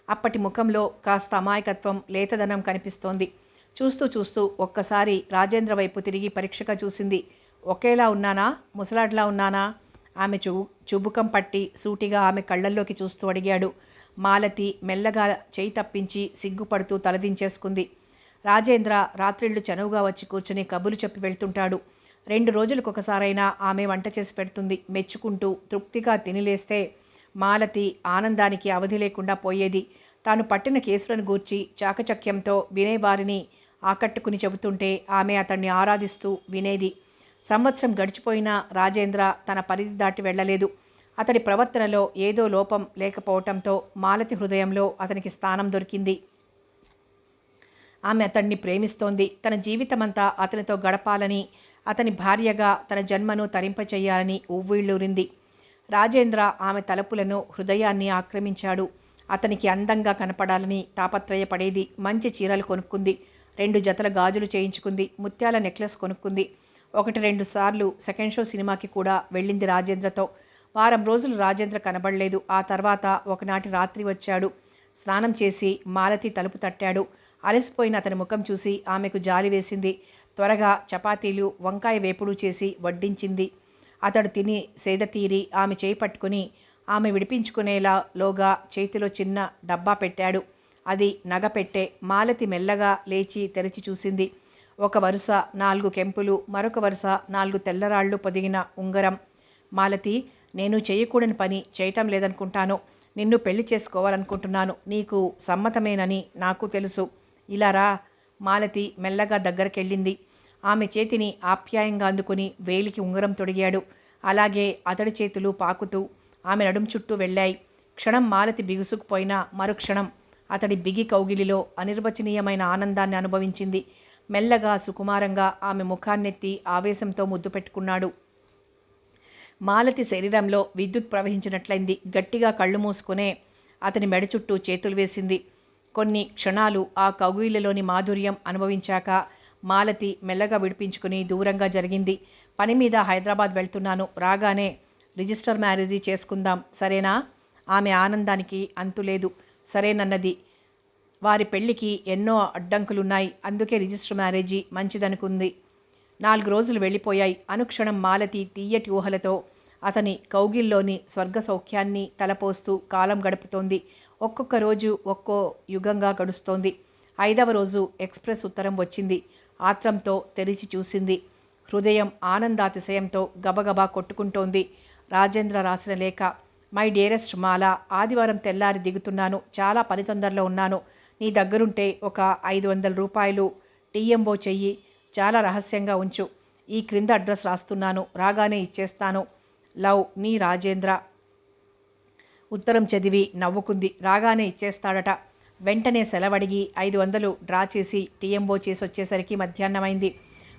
అప్పటి ముఖంలో కాస్త అమాయకత్వం, లేతదనం కనిపిస్తోంది. చూస్తూ చూస్తూ ఒక్కసారి రాజేంద్ర వైపు తిరిగి పరీక్షగా చూసింది. ఒకేలా ఉన్నానా? ముసలాడ్లా ఉన్నానా? ఆమె చుబుకం పట్టి సూటిగా ఆమె కళ్ళల్లోకి చూస్తూ అడిగాడు. మాలతి మెల్లగా చేయి తప్పించి సిగ్గుపడుతూ తలదించేసుకుంది. రాజేంద్ర రాత్రిళ్ళు చనువుగా వచ్చి కూర్చుని కబులు చెప్పి వెళ్తుంటాడు. 2 రోజులకొకసారైనా ఆమె వంట చేసి పెడుతుంది. మెచ్చుకుంటూ తృప్తిగా తినిలేస్తే మాలతి ఆనందానికి అవధి లేకుండా పోయేది. తాను పట్టిన కేసులను గూర్చి చాకచక్యంతో వినేవారిని ఆకట్టుకుని చెబుతుంటే ఆమె అతన్ని ఆరాధిస్తూ వినేది. సంవత్సరం గడిచిపోయినా రాజేంద్ర తన పరిధి దాటి వెళ్ళలేదు. అతడి ప్రవర్తనలో ఏదో లోపం లేకపోవటంతో మాలతి హృదయంలో అతనికి స్థానం దొరికింది. ఆమె అతన్ని ప్రేమిస్తోంది. తన జీవితమంతా అతనితో గడపాలని, అతని భార్యగా తన జన్మను తరింపచేయాలని ఉవ్విళ్ళూరింది. రాజేంద్ర ఆమె తలపులను, హృదయాన్ని ఆక్రమించాడు. అతనికి అందంగా కనపడాలని తాపత్రయపడేది. మంచి చీరలు కొనుక్కుంది. 2 జతల గాజులు చేయించుకుంది. ముత్యాల నెక్లెస్ కొనుక్కుంది. 1-2 సార్లు సెకండ్ షో సినిమాకి కూడా వెళ్ళింది రాజేంద్రతో. వారం రోజులు రాజేంద్ర కనబడలేదు. ఆ తర్వాత ఒకనాటి రాత్రి వచ్చాడు. స్నానం చేసి మాలతి తలుపు తట్టాడు. అలసిపోయిన అతని ముఖం చూసి ఆమెకు జాలి వేసింది. త్వరగా చపాతీలు, వంకాయ వేపుడు చేసి వడ్డించింది. అతడు తిని సేద తీరి ఆమె చేయి పట్టుకుని ఆమె విడిపించుకునేలాగా చేతిలో చిన్న డబ్బా పెట్టాడు. అది నగ పెట్టే. మాలతి మెల్లగా లేచి తెరిచి చూసింది. ఒక వరుస 4 కెంపులు, మరొక వరుస 4 తెల్లరాళ్ళు పొదిగిన ఉంగరం. మాలతి, నేను చేయకూడని పని చేయటం లేదనుకుంటాను. నిన్ను పెళ్లి చేసుకోవాలనుకుంటున్నాను. నీకు సమ్మతమేనని నాకు తెలుసు. ఇలా రా. మాలతి మెల్లగా దగ్గరకెళ్ళింది. ఆమె చేతిని ఆప్యాయంగా అందుకుని వేలికి ఉంగరం తొడిగాడు. అలాగే అతడి చేతులు పాకుతూ ఆమె నడుం చుట్టూ వెళ్ళాయి. క్షణం మాలతి బిగుసుకుపోయినా మరుక్షణం అతడి బిగి కౌగిలిలో అనిర్వచనీయమైన ఆనందాన్ని అనుభవించింది. మెల్లగా సుకుమారంగా ఆమె ముఖాన్నెత్తి ఆవేశంతో ముద్దు పెట్టుకున్నాడు. మాలతి శరీరంలో విద్యుత్ ప్రవహించినట్లయింది. గట్టిగా కళ్ళు మూసుకునే అతని మెడ చుట్టూ చేతులు వేసింది. కొన్ని క్షణాలు ఆ కౌగిలిలోని మాధుర్యం అనుభవించాక మాలతి మెల్లగా విడిపించుకుని దూరంగా జరిగింది. పని మీద హైదరాబాద్ వెళ్తున్నాను. రాగానే రిజిస్టర్ మ్యారేజీ చేసుకుందాం, సరేనా? ఆమె ఆనందానికి అంతులేదు. సరేనన్నది. వారి పెళ్లికి ఎన్నో అడ్డంకులున్నాయి. అందుకే రిజిస్టర్ మ్యారేజీ మంచిదనుకుంది. 4 రోజులు వెళ్ళిపోయాయి. అనుక్షణం మాలతి తీయటి ఊహలతో అతని కౌగిల్లోని స్వర్గ సౌఖ్యాన్ని తలపోస్తూ కాలం గడుపుతోంది. ఒక్కొక్క రోజు ఒక్కో యుగంగా గడుస్తోంది. 5వ రోజు ఎక్స్ప్రెస్ ఉత్తరం వచ్చింది. ఆత్రంతో తెరిచి చూసింది. హృదయం ఆనందాతిశయంతో గబగబా కొట్టుకుంటోంది. రాజేంద్ర రాసిన లేఖ. మై డియరెస్ట్ మాల, ఆదివారం తెల్లారి దిగుతున్నాను. చాలా పని తొందరలో ఉన్నాను. నీ దగ్గరుంటే ఒక 500 రూపాయలు టీఎంఓ చెయ్యి. చాలా రహస్యంగా ఉంచు. ఈ క్రింద అడ్రస్ రాస్తున్నాను. రాగానే ఇచ్చేస్తాను. లవ్, నీ రాజేంద్ర. ఉత్తరం చదివి నవ్వుకుంది. రాగానే ఇచ్చేస్తాడట. వెంటనే సెలవడిగి 500 డ్రా చేసి టీఎంఓ చేసి వచ్చేసరికి మధ్యాహ్నమైంది.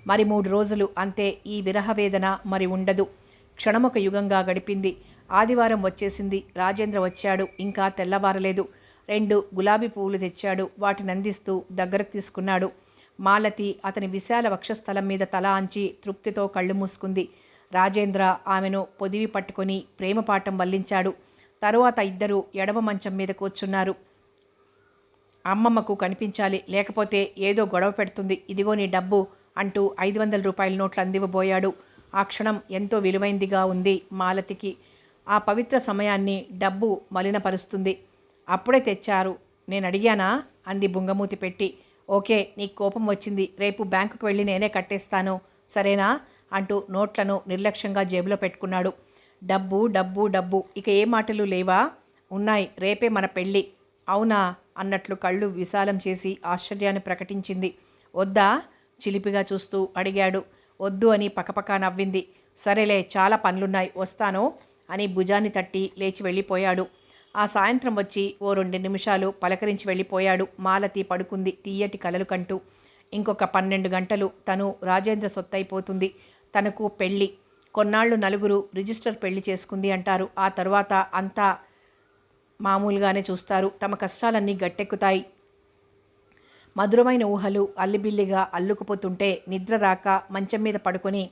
మరి 3 రోజులు అంతే. ఈ విరహవేదన మరి ఉండదు. క్షణమొక యుగంగా గడిపింది. ఆదివారం వచ్చేసింది. రాజేంద్ర వచ్చాడు. ఇంకా తెల్లవారలేదు. 2 గులాబీ పువ్వులు తెచ్చాడు. వాటిని అందిస్తూ దగ్గరకు తీసుకున్నాడు. మాలతి అతని విశాల వక్షస్థలం మీద తల ఆంచి తృప్తితో కళ్ళు మూసుకుంది. రాజేంద్ర ఆమెను పొదివి పట్టుకొని ప్రేమపాఠం వల్లించాడు. తరువాత ఇద్దరూ ఎడమ మంచం మీద కూర్చున్నారు. అమ్మమ్మకు కనిపించాలి, లేకపోతే ఏదో గొడవ పెడుతుంది. ఇదిగో నీ డబ్బు అంటూ 500 రూపాయల నోట్లు అందివ్వబోయాడు. ఆ క్షణం ఎంతో విలువైందిగా ఉంది మాలతికి. ఆ పవిత్ర సమయాన్ని డబ్బు మలినపరుస్తుంది. అప్పుడే తెచ్చారు, నేను అడిగానా అంది బుంగమూతి పెట్టి. ఓకే, నీకు కోపం వచ్చింది. రేపు బ్యాంకుకు వెళ్ళి నేనే కట్టేస్తాను, సరేనా అంటూ నోట్లను నిర్లక్ష్యంగా జేబులో పెట్టుకున్నాడు. డబ్బు డబ్బు డబ్బు, ఇక ఏ మాటలు లేవా? ఉన్నాయి, రేపే మన పెళ్ళి. అవునా అన్నట్లు కళ్ళు విశాలం చేసి ఆశ్చర్యాన్ని ప్రకటించింది. వద్దా చిలిపిగా చూస్తూ అడిగాడు. వద్దు అని పకపకా నవ్వింది. సరేలే, చాలా పనులున్నాయి, వస్తాను అని భుజాన్ని తట్టి లేచి వెళ్ళిపోయాడు. ఆ సాయంత్రం వచ్చి ఓ 2 నిమిషాలు పలకరించి వెళ్ళిపోయాడు. మాలతి పడుకుంది తీయటి కలలు కంటూ. ఇంకొక 12 గంటలు తను రాజేంద్ర సొత్తైపోతుంది. తనకు పెళ్ళి. కొన్నాళ్ళు నలుగురు రిజిస్టర్ పెళ్లి చేసుకుంది అంటారు. ఆ తర్వాత అంతా మామూలుగానే చూస్తారు. తమ కష్టాలన్నీ గట్టెక్కుతాయి. మధురమైన ఊహలు అల్లిబిల్లిగా అల్లుకుపోతుంటే నిద్ర రాక మంచం మీద పడుకొని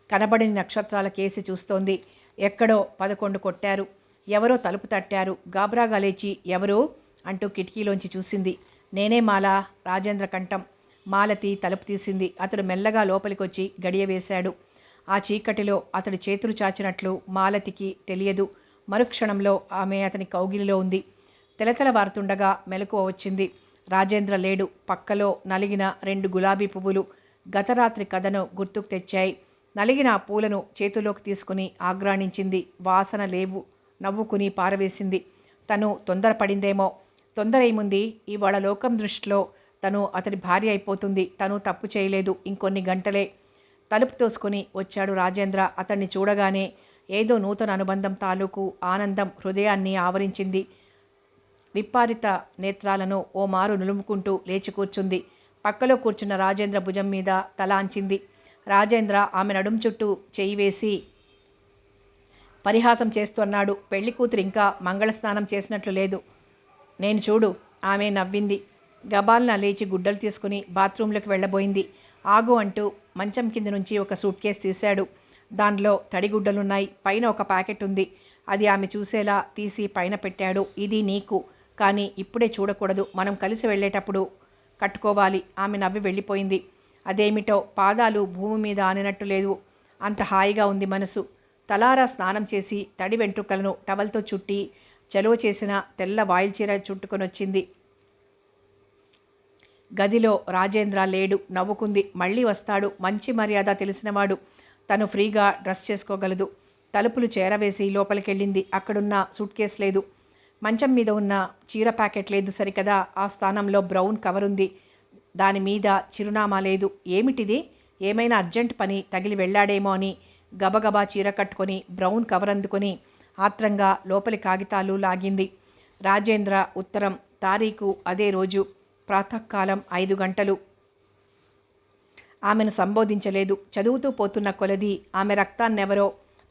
కనబడని నక్షత్రాల కేసి చూస్తోంది. ఎక్కడో 11 కొట్టారు. ఎవరో తలుపు తట్టారు. గాబరాగా లేచి ఎవరు అంటూ కిటికీలోంచి చూసింది. నేనే మాలా, రాజేంద్ర కంఠం. మాలతి తలుపు తీసింది. అతడు మెల్లగా లోపలికొచ్చి గడియ వేశాడు. ఆ చీకటిలో అతడి చేతులు చాచినట్లు మాలతికి తెలియదు. మరుక్షణంలో ఆమె అతని కౌగిలిలో ఉంది. తెలతెలవారుతుండగా మెలకువ వచ్చింది. రాజేంద్ర లేడు. పక్కలో నలిగిన 2 గులాబీ పువ్వులు గతరాత్రి కథను గుర్తుకు తెచ్చాయి. నలిగిన ఆ పూలను చేతిలోకి తీసుకుని ఆగ్రాణించింది. వాసన లేవు. నవ్వుకుని పారవేసింది. తను తొందరపడిందేమో. తొందర ఏముంది? ఇవాళ లోకం దృష్టిలో తను అతడి భార్య అయిపోతుంది. తను తప్పు చేయలేదు. ఇంకొన్ని గంటలే. తలుపు తోసుకొని వచ్చాడు రాజేంద్ర. అతన్ని చూడగానే ఏదో నూతన అనుబంధం తాలూకు ఆనందం హృదయాన్ని ఆవరించింది. విప్పారిత నేత్రాలను ఓ మారు నులుముకుంటూ లేచి కూర్చుంది. పక్కలో కూర్చున్న రాజేంద్ర భుజం మీద తలాంచింది. రాజేంద్ర ఆమె నడుం చుట్టూ చేయి వేసి పరిహాసం చేస్తున్నాడు. పెళ్లి కూతురు ఇంకా మంగళస్నానం చేసినట్లు లేదు. నేను చూడు. ఆమె నవ్వింది. గబాల్న లేచి గుడ్డలు తీసుకుని బాత్రూంలోకి వెళ్ళబోయింది. ఆగు అంటూ మంచం కింద నుంచి ఒక సూట్ కేసు తీశాడు. దానిలో తడిగుడ్డలున్నాయి. పైన ఒక ప్యాకెట్ ఉంది. అది ఆమె చూసేలా తీసి పైన పెట్టాడు. ఇది నీకు, కానీ ఇప్పుడే చూడకూడదు. మనం కలిసి వెళ్ళేటప్పుడు కట్టుకోవాలి. ఆమె నవ్వి వెళ్ళిపోయింది. అదేమిటో పాదాలు భూమి మీద ఆనినట్టు లేదు. అంత హాయిగా ఉంది మనసు. తలారా స్నానం చేసి తడి వెంట్రుకలను టవల్తో చుట్టి చలువ చేసిన తెల్ల వాయిల్ చీర చుట్టుకొని వచ్చింది. గదిలో రాజేంద్ర లేడు. నవ్వుకుంది. మళ్ళీ వస్తాడు. మంచి మర్యాద తెలిసినవాడు. తను ఫ్రీగా డ్రెస్ చేసుకోగలదు. తలుపులు చేరవేసి లోపలికెళ్ళింది. అక్కడున్న సూట్ కేస్ లేదు. మంచం మీద ఉన్న చీర ప్యాకెట్ లేదు సరికదా, ఆ స్థానంలో బ్రౌన్ కవర్ ఉంది. దాని మీద చిరునామా లేదు. ఏమిటిది? ఏమైనా అర్జెంట్ పని తగిలి వెళ్ళాడేమో అని గబగబా చీర కట్టుకొని బ్రౌన్ కవర్ అందుకొని ఆత్రంగా లోపలి కాగితాలు లాగింది. రాజేంద్ర ఉత్తరం, తారీఖు అదే రోజు, ప్రాతకాలం 5 గంటలు. ఆమెను సంబోధించలేదు. చదువుతూ పోతున్న కొలది ఆమె రక్తాన్నెవరో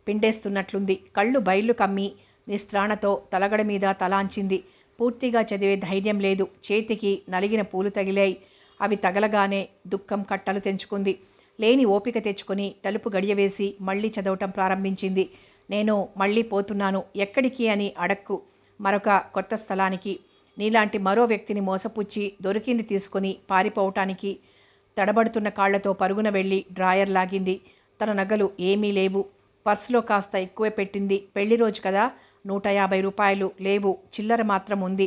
పిండేస్తున్నట్లుంది. కళ్ళు బయళ్ళు కమ్మి నిస్త్రాణతో తలగడ మీద తలాంచింది. పూర్తిగా చదివే ధైర్యం లేదు. చేతికి నలిగిన పూలు తగిలాయి. అవి తగలగానే దుఃఖం కట్టలు తెంచుకుంది. లేని ఓపిక తెచ్చుకొని తలుపు గడియవేసి మళ్ళీ చదవటం ప్రారంభించింది. నేను మళ్ళీ పోతున్నాను. ఎక్కడికి అని అడక్కు. మరొక కొత్త స్థలానికి. నీలాంటి మరో వ్యక్తిని మోసపుచ్చి దొరికింది తీసుకొని పారిపోవటానికి. తడబడుతున్న కాళ్లతో పరుగున వెళ్ళి డ్రాయర్ లాగింది. తన నగలు ఏమీ లేవు. పర్సులో కాస్త ఎక్కువే పెట్టింది. పెళ్లి రోజు కదా, 150 రూపాయలు లేవు. చిల్లర మాత్రం ఉంది.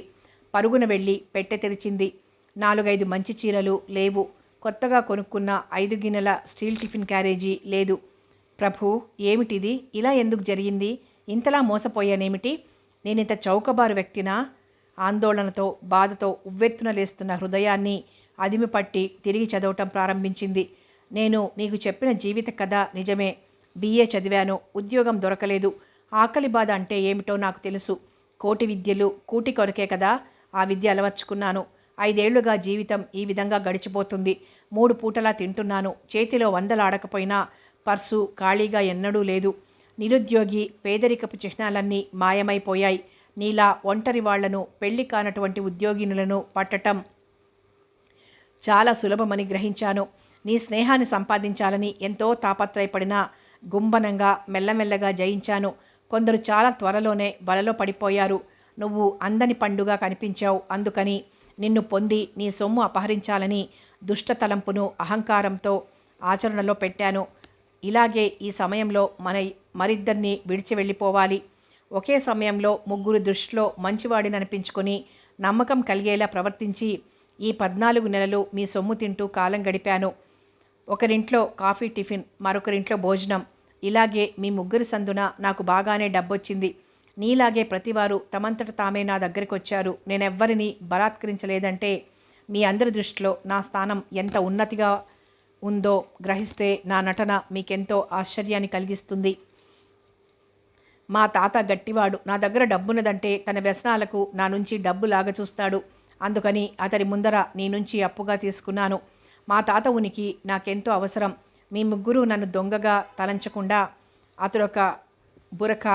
పరుగున వెళ్ళి పెట్టె తెరిచింది. 4-5 మంచి చీరలు లేవు. కొత్తగా కొనుక్కున్న 5 గిన్నెల స్టీల్ టిఫిన్ క్యారేజీ లేదు. ప్రభూ, ఏమిటిది? ఇలా ఎందుకు జరిగింది? ఇంతలా మోసపోయానేమిటి? నేనింత చౌకబారు వ్యక్తినా? ఆందోళనతో బాధతో ఉవ్వెత్తున లేస్తున్న హృదయాన్ని అదిమిపట్టి తిరిగి చదవటం ప్రారంభించింది. నేను నీకు చెప్పిన జీవిత కథ నిజమే. BA చదివాను. ఉద్యోగం దొరకలేదు. ఆకలి బాధ అంటే ఏమిటో నాకు తెలుసు. కోటి విద్యలు కూటి కొరకే కదా. ఆ విద్య అలవర్చుకున్నాను. 5 ఏళ్లుగా జీవితం ఈ విధంగా గడిచిపోతుంది. 3 పూటలా తింటున్నాను. చేతిలో 100 ఆడకపోయినా పర్సు ఖాళీగా ఎన్నడూ లేదు. నిరుద్యోగి పేదరికపు చిహ్నాలన్నీ మాయమైపోయాయి. నీలా ఒంటరి వాళ్లను, పెళ్లి కానటువంటి ఉద్యోగినులను పట్టటం చాలా సులభమని గ్రహించాను. నీ స్నేహాన్ని సంపాదించాలని ఎంతో తాపత్రయపడినా గుంబనంగా మెల్లమెల్లగా జయించాను. కొందరు చాలా త్వరలోనే వలలో పడిపోయారు. నువ్వు అందని పండుగ కనిపించావు. అందుకని నిన్ను పొంది నీ సొమ్ము అపహరించాలని దుష్టతలంపును అహంకారంతో ఆచరణలో పెట్టాను. ఇలాగే ఈ సమయంలో మరిద్దరిని విడిచి వెళ్ళిపోవాలి. ఒకే సమయంలో 3 దృష్టిలో మంచివాడిననిపించుకొని నమ్మకం కలిగేలా ప్రవర్తించి ఈ 14 నెలలు మీ సొమ్ము తింటూ కాలం గడిపాను. ఒకరింట్లో కాఫీ టిఫిన్, మరొకరింట్లో భోజనం. ఇలాగే మీ 3 సందున నాకు బాగానే డబ్బొచ్చింది. నీలాగే ప్రతివారు తమంతట తామే నా దగ్గరికి వచ్చారు. నేనెవ్వరిని బలాత్కరించలేదంటే మీ అందరి దృష్టిలో నా స్థానం ఎంత ఉన్నతిగా ఉందో గ్రహిస్తే నా నటన మీకెంతో ఆశ్చర్యాన్ని కలిగిస్తుంది. మా తాత గట్టివాడు. నా దగ్గర డబ్బున్నదంటే తన వ్యసనాలకు నా నుంచి డబ్బు లాగచూస్తాడు. అందుకని అతడి ముందర నీ నుంచి అప్పుగా తీసుకున్నాను. మా తాత ఉనికి నాకెంతో అవసరం. మీ 3 నన్ను దొంగగా తలంచకుండా అతడొక బురక,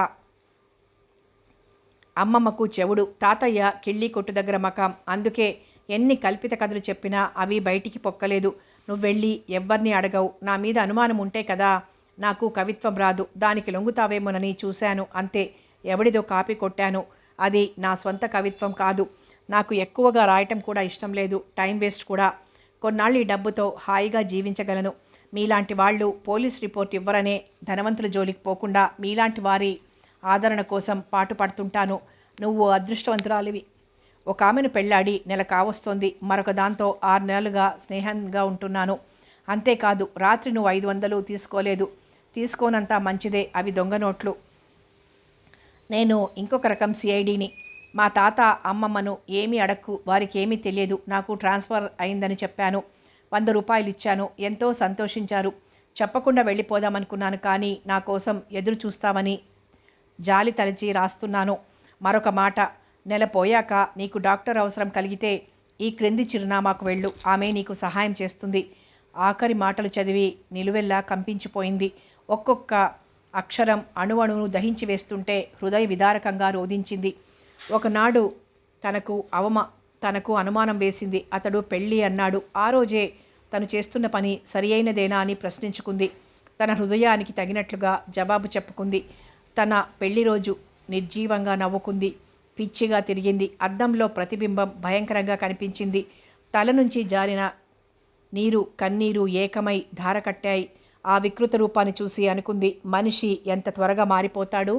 అమ్మమ్మకు చెవుడు, తాతయ్య కిళ్ళీ కొట్టు దగ్గర మకాం. అందుకే ఎన్ని కల్పిత కథలు చెప్పినా అవి బయటికి పొక్కలేదు. నువ్వెళ్ళి ఎవ్వరిని అడగవు. నా మీద అనుమానం ఉంటే కదా. నాకు కవిత్వం రాదు. దానికి లొంగుతావేమోనని చూశాను అంతే. ఎవడిదో కాపీ కొట్టాను. అది నా స్వంత కవిత్వం కాదు. నాకు ఎక్కువగా రాయటం కూడా ఇష్టం లేదు. టైం వేస్ట్ కూడా. కొన్నాళ్ళు ఈ డబ్బుతో హాయిగా జీవించగలను. మీలాంటి వాళ్ళు పోలీస్ రిపోర్ట్ ఇవ్వరనే ధనవంతుల జోలికి పోకుండా మీలాంటి వారి ఆదరణ కోసం పాటుపడుతుంటాను. నువ్వు అదృష్టవంతురాలివి. ఒక ఆమెను పెళ్ళాడి నెల కావస్తోంది. మరొక దాంతో 6 నెలలుగా స్నేహంగా ఉంటున్నాను. అంతేకాదు, రాత్రి నువ్వు 500 తీసుకోలేదు. తీసుకోనంత మంచిదే. అవి దొంగ నోట్లు. నేను ఇంకొక రకం CIDని. మా తాత అమ్మమ్మను ఏమీ అడక్కు. వారికి ఏమీ తెలియదు. నాకు ట్రాన్స్ఫర్ అయిందని చెప్పాను. 100 రూపాయలు ఇచ్చాను. ఎంతో సంతోషించారు. చెప్పకుండా వెళ్ళిపోదామనుకున్నాను. కానీ నా కోసం ఎదురు చూస్తామని జాలి తలచి రాస్తున్నాను. మరొక మాట, నెల పోయాక నీకు డాక్టర్ అవసరం కలిగితే ఈ క్రింది చిరునామాకు వెళ్ళు. ఆమె నీకు సహాయం చేస్తుంది. ఆఖరి మాటలు చదివి నిలువెల్లా కంపించిపోయింది. ఒక్కొక్క అక్షరం అణువణువును దహించి వేస్తుంటే హృదయ విదారకంగా రోధించింది. ఒకనాడు తనకు అనుమానం వేసింది. అతడు పెళ్ళి అన్నాడు. ఆ రోజే తను చేస్తున్న పని సరి అయినదేనా అని ప్రశ్నించుకుంది. తన హృదయానికి తగినట్లుగా జవాబు చెప్పుకుంది. తన పెళ్లి రోజు నిర్జీవంగా నవ్వుకుంది. పిచ్చిగా తిరిగింది. అద్దంలో ప్రతిబింబం భయంకరంగా కనిపించింది. తల నుంచి జారిన నీరు కన్నీరు ఏకమై ధార కట్టాయి. ఆ వికృత రూపాన్ని చూసి అనుకుంది, మనిషి ఎంత త్వరగా మారిపోతాడు.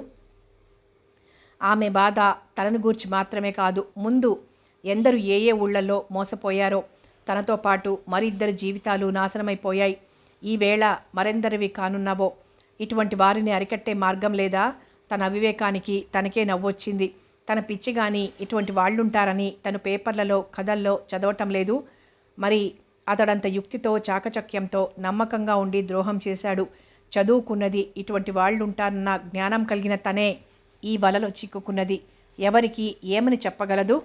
ఆమె బాధ తనను గూర్చి మాత్రమే కాదు, ముందు ఎందరు ఏ ఊళ్ళల్లో మోసపోయారో తనతో పాటు మరిద్దరి జీవితాలు నాశనమైపోయాయి. ఈవేళ మరెందరివి కానున్నావో. ఇటువంటి వారిని అరికట్టే మార్గం లేదా? తన అవివేకానికి తనకే నవ్వొచ్చింది. తన పిచ్చి గాని ఇటువంటి వాళ్ళుంటారని తను పేపర్లలో కథల్లో చదవటం లేదు. మరి అతడంత యుక్తితో చాకచక్యంతో నమ్మకంగా ఉండి ద్రోహం చేశాడు. చదువుకున్నది, ఇటువంటి వాళ్ళుంటారన్న జ్ఞానం కలిగిన తనే ఈ వలలో చిక్కుకున్నది. ఎవరికి ఏమని చెప్పగలదు?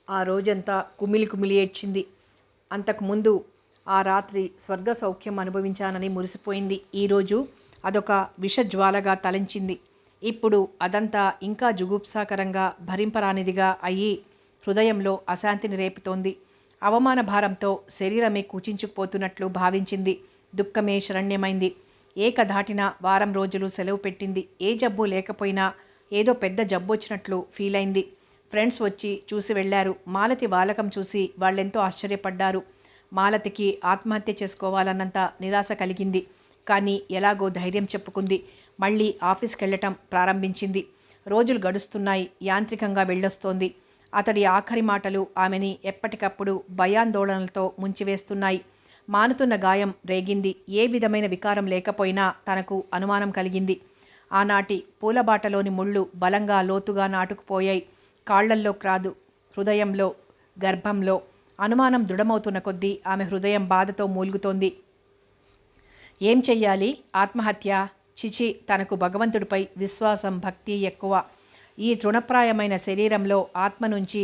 ఆ రోజంతా కుమిలి కుమిలి ఏడ్చింది. అంతకుముందు ఆ రాత్రి స్వర్గ సౌఖ్యం అనుభవించానని మురిసిపోయింది. ఈరోజు అదొక విషజ్వాలగా తలంచింది. ఇప్పుడు అదంతా ఇంకా జుగుప్సాకరంగా భరింపరానిదిగా అయ్యి హృదయంలో అశాంతిని రేపుతోంది. అవమాన భారంతో శరీరమే కుచించుకుపోతున్నట్లు భావించింది. దుఃఖమే శరణ్యమైంది. ఏకధాటిన వారం రోజులు సెలవు పెట్టింది. ఏ జబ్బు లేకపోయినా ఏదో పెద్ద జబ్బు వచ్చినట్లు ఫీల్ అయింది. ఫ్రెండ్స్ వచ్చి చూసి వెళ్లారు. మాలతి వాలకం చూసి వాళ్ళెంతో ఆశ్చర్యపడ్డారు. మాలతికి ఆత్మహత్య చేసుకోవాలన్నంత నిరాశ కలిగింది. కానీ ఎలాగో ధైర్యం చెప్పుకుంది. మళ్ళీ ఆఫీస్కి వెళ్ళటం ప్రారంభించింది. రోజులు గడుస్తున్నాయి. యాంత్రికంగా వెళ్ళొస్తోంది. అతడి ఆఖరి మాటలు ఆమెని ఎప్పటికప్పుడు భయాందోళనలతో ముంచివేస్తున్నాయి. మానుతున్న గాయం రేగింది. ఏ విధమైన వికారం లేకపోయినా తనకు అనుమానం కలిగింది. ఆనాటి పూలబాటలోని ముళ్ళు బలంగా లోతుగా నాటుకుపోయాయి. కాళ్లల్లో కాదు, హృదయంలో, గర్భంలో. అనుమానం దృఢమవుతున్న కొద్దీ ఆమె హృదయం బాధతో మూలుగుతోంది. ఏం చెయ్యాలి? ఆత్మహత్య? చిచి, తనకు భగవంతుడిపై విశ్వాసం, భక్తి ఎక్కువ. ఈ తృణప్రాయమైన శరీరంలో ఆత్మ నుంచి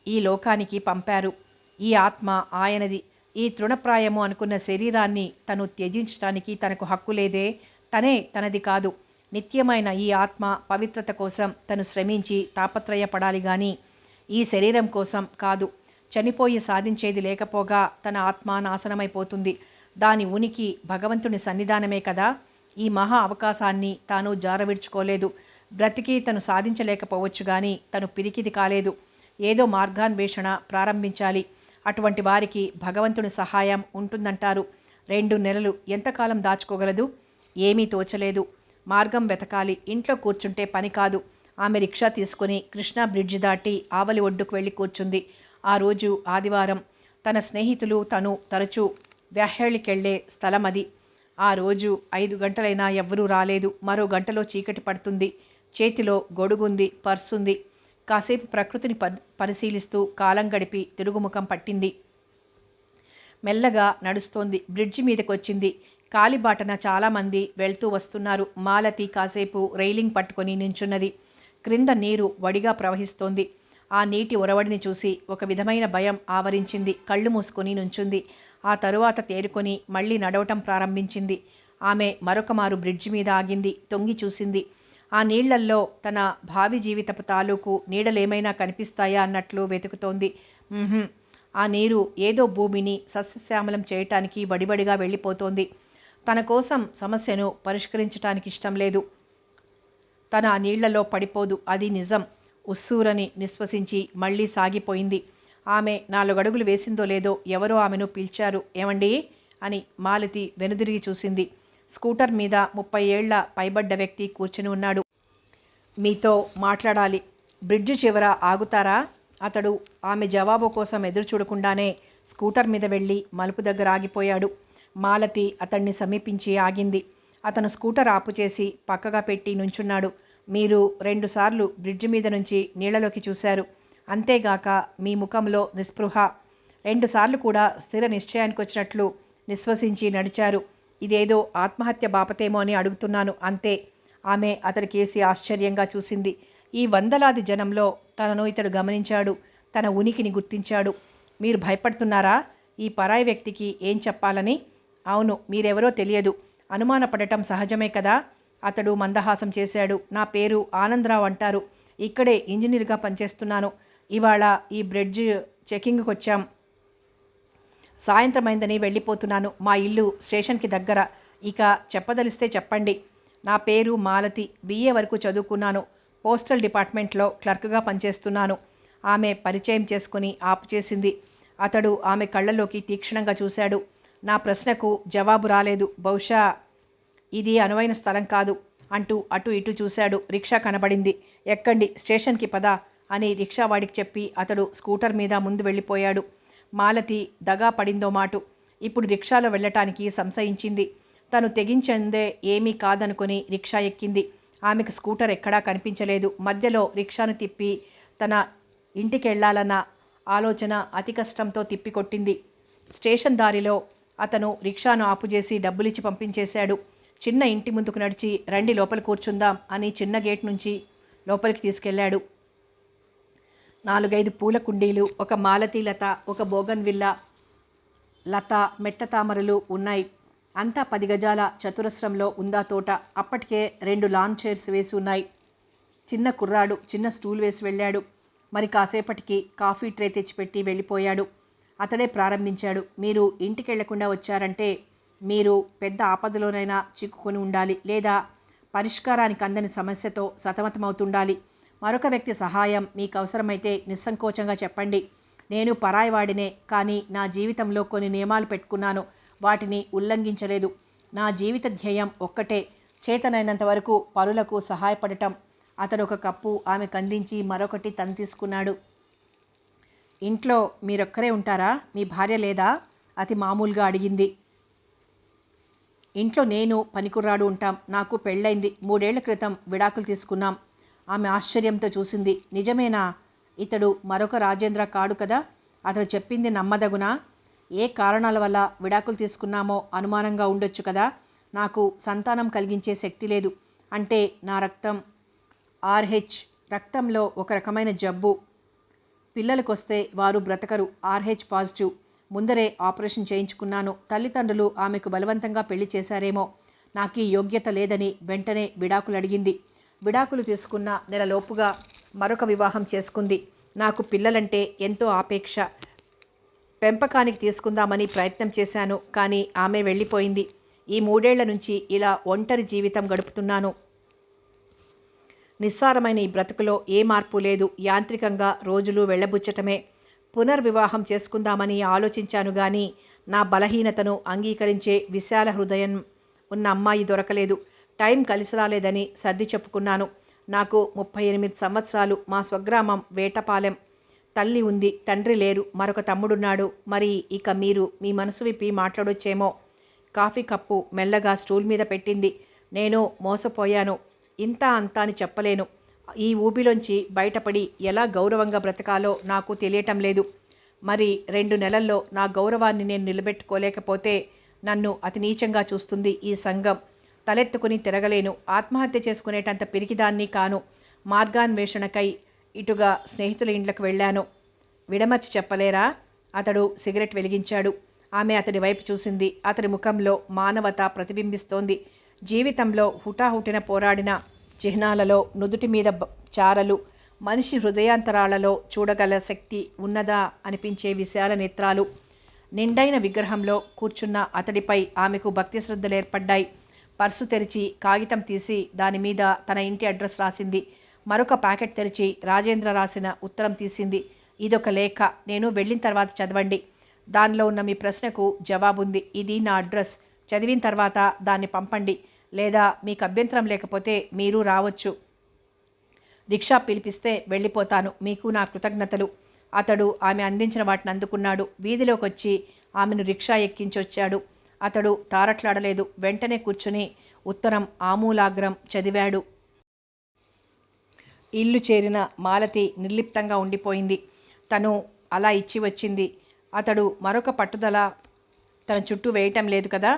ఈ లోకానికి పంపారు. ఈ ఆత్మ ఆయనది. ఈ తృణప్రాయము అనుకున్న శరీరాన్ని తను త్యజించటానికి తనకు హక్కు లేదే. తనే తనది కాదు. నిత్యమైన ఈ ఆత్మ పవిత్రత కోసం తను శ్రమించి తాపత్రయపడాలి గాని ఈ శరీరం కోసం కాదు. చనిపోయి సాధించేది లేకపోగా తన ఆత్మ నాశనమైపోతుంది. దాని ఉనికి భగవంతుని సన్నిధానమే కదా. ఈ మహా అవకాశాన్ని తాను జారవిడ్చుకోలేదు. బ్రతికి తను సాధించలేకపోవచ్చు కానీ తను పిరికిది కాలేదు. ఏదో మార్గాన్వేషణ ప్రారంభించాలి. అటువంటి వారికి భగవంతుని సహాయం ఉంటుందంటారు. 2 నెలలు ఎంతకాలం దాచుకోగలదు? ఏమీ తోచలేదు. మార్గం వెతకాలి. ఇంట్లో కూర్చుంటే పని కాదు. ఆమె రిక్షా తీసుకుని కృష్ణా బ్రిడ్జి దాటి ఆవలి ఒడ్డుకు వెళ్ళి కూర్చుంది. ఆ రోజు ఆదివారం. తన స్నేహితులు తను తరచూ వ్యాహ్యాళికెళ్లే స్థలం అది. ఆ రోజు 5 గంటలైనా ఎవ్వరూ రాలేదు. మరో గంటలో చీకటి పడుతుంది. చేతిలో గొడుగుంది, పర్సుంది. కాసేపు ప్రకృతిని పరిశీలిస్తూ కాలం గడిపి తిరుగుముఖం పట్టింది. మెల్లగా నడుస్తోంది. బ్రిడ్జి మీదకొచ్చింది. కాలిబాటన చాలామంది వెళ్తూ వస్తున్నారు. మాలతి కాసేపు రైలింగ్ పట్టుకొని నించున్నది. క్రింద నీరు వడిగా ప్రవహిస్తోంది. ఆ నీటి ఒరవడిని చూసి ఒక విధమైన భయం ఆవరించింది. కళ్ళు మూసుకొని నుంచుంది. ఆ తరువాత తేరుకొని మళ్ళీ నడవటం ప్రారంభించింది. ఆమె మరొకమారు బ్రిడ్జి మీద ఆగింది. తొంగి చూసింది. ఆ నీళ్లల్లో తన భావి జీవితపు తాలూకు నీడలేమైనా కనిపిస్తాయా అన్నట్లు వెతుకుతోంది. ఆ నీరు ఏదో భూమిని సస్యశ్యామలం చేయటానికి వడివడిగా వెళ్ళిపోతోంది. తన కోసం సమస్యను పరిష్కరించటానికి ఇష్టం లేదు. తన ఆ నీళ్లలో పడిపోదు, అది నిజం. ఉస్సూరని నిశ్వసించి మళ్ళీ సాగిపోయింది. ఆమె 4 అడుగులు వేసిందో లేదో ఎవరో ఆమెను పిలిచారు. ఏమండి అని మాలతి వెనుదిరిగి చూసింది. స్కూటర్ మీద 30 ఏళ్ల పైబడ్డ వ్యక్తి కూర్చుని ఉన్నాడు. మీతో మాట్లాడాలి. బ్రిడ్జి చివర ఆగుతారా? అతడు ఆమె జవాబు కోసం ఎదురు చూడకుండానే స్కూటర్ మీద వెళ్ళి మలుపు దగ్గర ఆగిపోయాడు. మాలతి అతన్ని సమీపించి ఆగింది. అతను స్కూటర్ ఆపుచేసి పక్కగా పెట్టి నుంచున్నాడు. మీరు 2 సార్లు బ్రిడ్జి మీద నుంచి నీళ్లలోకి చూశారు. అంతేగాక మీ ముఖంలో నిస్పృహ. 2 సార్లు కూడా స్థిర నిశ్చయానికి వచ్చినట్లు నిశ్వసించి నడిచారు. ఇదేదో ఆత్మహత్య బాపతేమో అని అడుగుతున్నాను అంతే. ఆమె అతడికేసి ఆశ్చర్యంగా చూసింది. ఈ వందలాది జనంలో తనను ఇతడు గమనించాడు. తన ఉనికిని గుర్తించాడు. మీరు భయపడుతున్నారా? ఈ పరాయి వ్యక్తికి ఏం చెప్పాలని? అవును, మీరెవరో తెలియదు. అనుమానపడటం సహజమే కదా. అతడు మందహాసం చేశాడు. నా పేరు ఆనందరావు అంటారు. ఇక్కడే ఇంజనీర్గా పనిచేస్తున్నాను. ఇవాళ ఈ బ్రిడ్జ్ చెకింగ్కి వచ్చాం. సాయంత్రమైందని వెళ్ళిపోతున్నాను. మా ఇల్లు స్టేషన్కి దగ్గర. ఇక చెప్పదలిస్తే చెప్పండి. నా పేరు మాలతి. BA వరకు చదువుకున్నాను. పోస్టల్ డిపార్ట్మెంట్లో క్లర్క్గా పనిచేస్తున్నాను. ఆమె పరిచయం చేసుకుని ఆపుచేసింది. అతడు ఆమె కళ్ళలోకి తీక్షణంగా చూశాడు. నా ప్రశ్నకు జవాబు రాలేదు. బహుశా ఇది అనువైన స్థలం కాదు అంటూ అటు ఇటు చూశాడు. రిక్షా కనబడింది. ఎక్కండి, స్టేషన్కి పద అని రిక్షావాడికి చెప్పి అతడు స్కూటర్ మీద ముందు వెళ్ళిపోయాడు. మాలతి దగా పడిందో మాటు. ఇప్పుడు రిక్షాలో వెళ్ళటానికి సంశయించింది. తను తెగించిందే ఏమీ కాదనుకుని రిక్షా ఎక్కింది. ఆమెకు స్కూటర్ ఎక్కడా కనిపించలేదు. మధ్యలో రిక్షాను తిప్పి తన ఇంటికెళ్లాలన్న ఆలోచన అతి కష్టంతో తిప్పికొట్టింది. స్టేషన్ దారిలో అతను రిక్షాను ఆపుచేసి డబ్బులిచ్చి పంపించేశాడు. చిన్న ఇంటి ముందుకు నడిచి రండి లోపల కూర్చుందాం అని చిన్న గేట్ నుంచి లోపలికి తీసుకెళ్లాడు. 4-5 పూల కుండీలు, ఒక మాలతీ లత, ఒక బోగన్విల్లా లత, మెట్ట తామరలు ఉన్నాయి. అంతా 10 గజాల చతురస్రంలో ఉందా తోట. అప్పటికే 2 లాన్ చైర్స్ వేసి ఉన్నాయి. చిన్న కుర్రాడు చిన్న స్టూల్ వేసి వెళ్ళాడు. మరి కాసేపటికి కాఫీ ట్రే తెచ్చిపెట్టి వెళ్ళిపోయాడు. అతడే ప్రారంభించాడు. మీరు ఇంటికి వెళ్లకుండా వచ్చారంటే మీరు పెద్ద ఆపదలోనైనా చిక్కుకొని ఉండాలి, లేదా పరిష్కారానికి అందని సమస్యతో సతమతమవుతుండాలి. మరొక వ్యక్తి సహాయం మీకు అవసరమైతే నిస్సంకోచంగా చెప్పండి. నేను పరాయివాడినే, కానీ నా జీవితంలో కొన్ని నియమాలు పెట్టుకున్నాను. వాటిని ఉల్లంఘించలేదు. నా జీవిత ధ్యేయం ఒక్కటే, చేతనైనంత వరకు పరులకు సహాయపడటం. అతడు ఒక కప్పు ఆమెకు అందించి మరొకటి తను తీసుకున్నాడు. ఇంట్లో మీరొక్కరే ఉంటారా? మీ భార్య లేదా? అతి మామూలుగా అడిగింది. ఇంట్లో నేను పనికుర్రాడు ఉంటాం. నాకు పెళ్ళైంది. 3 ఏళ్ల క్రితం విడాకులు తీసుకున్నాం. ఆమె ఆశ్చర్యంతో చూసింది. నిజమేనా? ఇతడు మరొక రాజేంద్ర కాడు కదా? అతడు చెప్పింది నమ్మదగునా? ఏ కారణాల వల్ల విడాకులు తీసుకున్నామో అనుమానంగా ఉండొచ్చు కదా. నాకు సంతానం కలిగించే శక్తి లేదు. అంటే నా రక్తం RH, రక్తంలో ఒక రకమైన జబ్బు. పిల్లలకొస్తే వారు బ్రతకరు. RH positive. ముందరే ఆపరేషన్ చేయించుకున్నాను. తల్లిదండ్రులు ఆమెకు బలవంతంగా పెళ్లి చేశారేమో. నాకు ఈ యోగ్యత లేదని వెంటనే విడాకులు అడిగింది. విడాకులు తీసుకున్న నెలలోపుగా మరొక వివాహం చేసుకుంది. నాకు పిల్లలంటే ఎంతో ఆపేక్ష. పెంపకానికి తీసుకుందామని ప్రయత్నం చేశాను, కానీ ఆమె వెళ్ళిపోయింది. ఈ 3 ఏళ్ల నుంచి ఇలా ఒంటరి జీవితం గడుపుతున్నాను. నిస్సారమైన ఈ బ్రతుకులో ఏ మార్పు లేదు. యాంత్రికంగా రోజులు వెళ్ళబుచ్చటమే. పునర్వివాహం చేసుకుందామని ఆలోచించాను, కానీ నా బలహీనతను అంగీకరించే విశాల హృదయం ఉన్న అమ్మాయి దొరకలేదు. టైం కలిసి రాలేదని సర్ది చెప్పుకున్నాను. నాకు 38 సంవత్సరాలు. మా స్వగ్రామం వేటపాలెం. తల్లి ఉంది, తండ్రి లేరు, మరొక తమ్ముడున్నాడు. మరి ఇక మీరు మీ మనసు విప్పి మాట్లాడొచ్చేమో. కాఫీ కప్పు మెల్లగా స్టూల్ మీద పెట్టింది. నేను మోసపోయాను. ఇంత అంతా అని చెప్పలేను. ఈ ఊబిలోంచి బయటపడి ఎలా గౌరవంగా బ్రతకాలో నాకు తెలియటం లేదు. మరి 2 నెలల్లో నా గౌరవాన్ని నేను నిలబెట్టుకోలేకపోతే నన్ను అతి నీచంగా చూస్తుంది ఈ సంఘం. తలెత్తుకుని తిరగలేను. ఆత్మహత్య చేసుకునేటంత పిరికిదాన్ని కాను. మార్గాన్వేషణకై ఇటుగా స్నేహితుల ఇండ్లకు వెళ్ళాను. విడమర్చి చెప్పలేరా? అతడు సిగరెట్ వెలిగించాడు. ఆమె అతడి వైపు చూసింది. అతడి ముఖంలో మానవత ప్రతిబింబిస్తోంది. జీవితంలో హుటాహుటిన పోరాడిన చిహ్నాలలో నుదుటి మీద చారలు, మనిషి హృదయాంతరాలలో చూడగల శక్తి ఉన్నదా అనిపించే విశాల నేత్రాలు. నిండైన విగ్రహంలో కూర్చున్న అతడిపై ఆమెకు భక్తి శ్రద్ధలు ఏర్పడ్డాయి. పర్సు తెరిచి కాగితం తీసి దానిమీద తన ఇంటి అడ్రస్ రాసింది. మరొక ప్యాకెట్ తెరిచి రాజేంద్ర రాసిన ఉత్తరం తీసింది. ఇదొక లేఖ. నేను వెళ్ళిన తర్వాత చదవండి. దానిలో ఉన్న మీ ప్రశ్నకు జవాబుంది. ఇది నా అడ్రస్. చదివిన తర్వాత దాన్ని పంపండి. లేదా మీకు అభ్యంతరం లేకపోతే మీరు రావచ్చు. రిక్షా పిలిపిస్తే వెళ్ళిపోతాను. మీకు నా కృతజ్ఞతలు. అతడు ఆమె అందించిన వాటిని అందుకున్నాడు. వీధిలోకి వచ్చి ఆమెను రిక్షా ఎక్కించొచ్చాడు. అతడు తారట్లాడలేదు. వెంటనే కూర్చుని ఉత్తరం ఆమూలాగ్రం చదివాడు. ఇల్లు చేరిన మాలతి నిర్లిప్తంగా ఉండిపోయింది. తను అలా ఇచ్చి వచ్చింది. అతడు మరొక పట్టుదల తన చుట్టూ వేయటం లేదు కదా.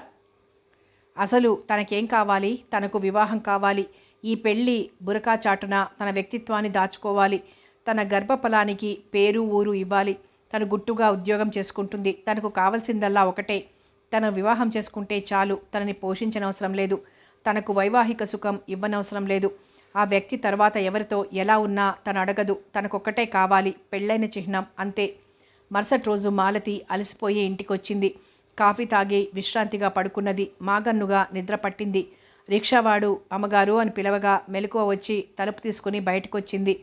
అసలు తనకేం కావాలి? తనకు వివాహం కావాలి. ఈ పెళ్ళి బురకా చాటున తన వ్యక్తిత్వాన్ని దాచుకోవాలి. తన గర్భఫలానికి పేరు ఊరు ఇవ్వాలి. తను గుట్టుగా ఉద్యోగం చేసుకుంటుంది. తనకు కావాల్సిందల్లా ఒకటే, తను వివాహం చేసుకుంటే చాలు. తనని పోషించనవసరం లేదు. తనకు వైవాహిక సుఖం ఇవ్వనవసరం లేదు. ఆ వ్యక్తి తర్వాత ఎవరితో ఎలా ఉన్నా తను అడగదు. తనకొక్కటే కావాలి, పెళ్ళైన చిహ్నం, అంతే. మరుసటి రోజు మాలతి అలసిపోయి ఇంటికొచ్చింది. కాఫీ తాగి విశ్రాంతిగా పడుకున్నది. మాగన్నుగా నిద్ర పట్టింది. రిక్షావాడు అమ్మగారు అని పిలవగా మెలకువ వచ్చి తలుపు తీసుకుని బయటకొచ్చింది.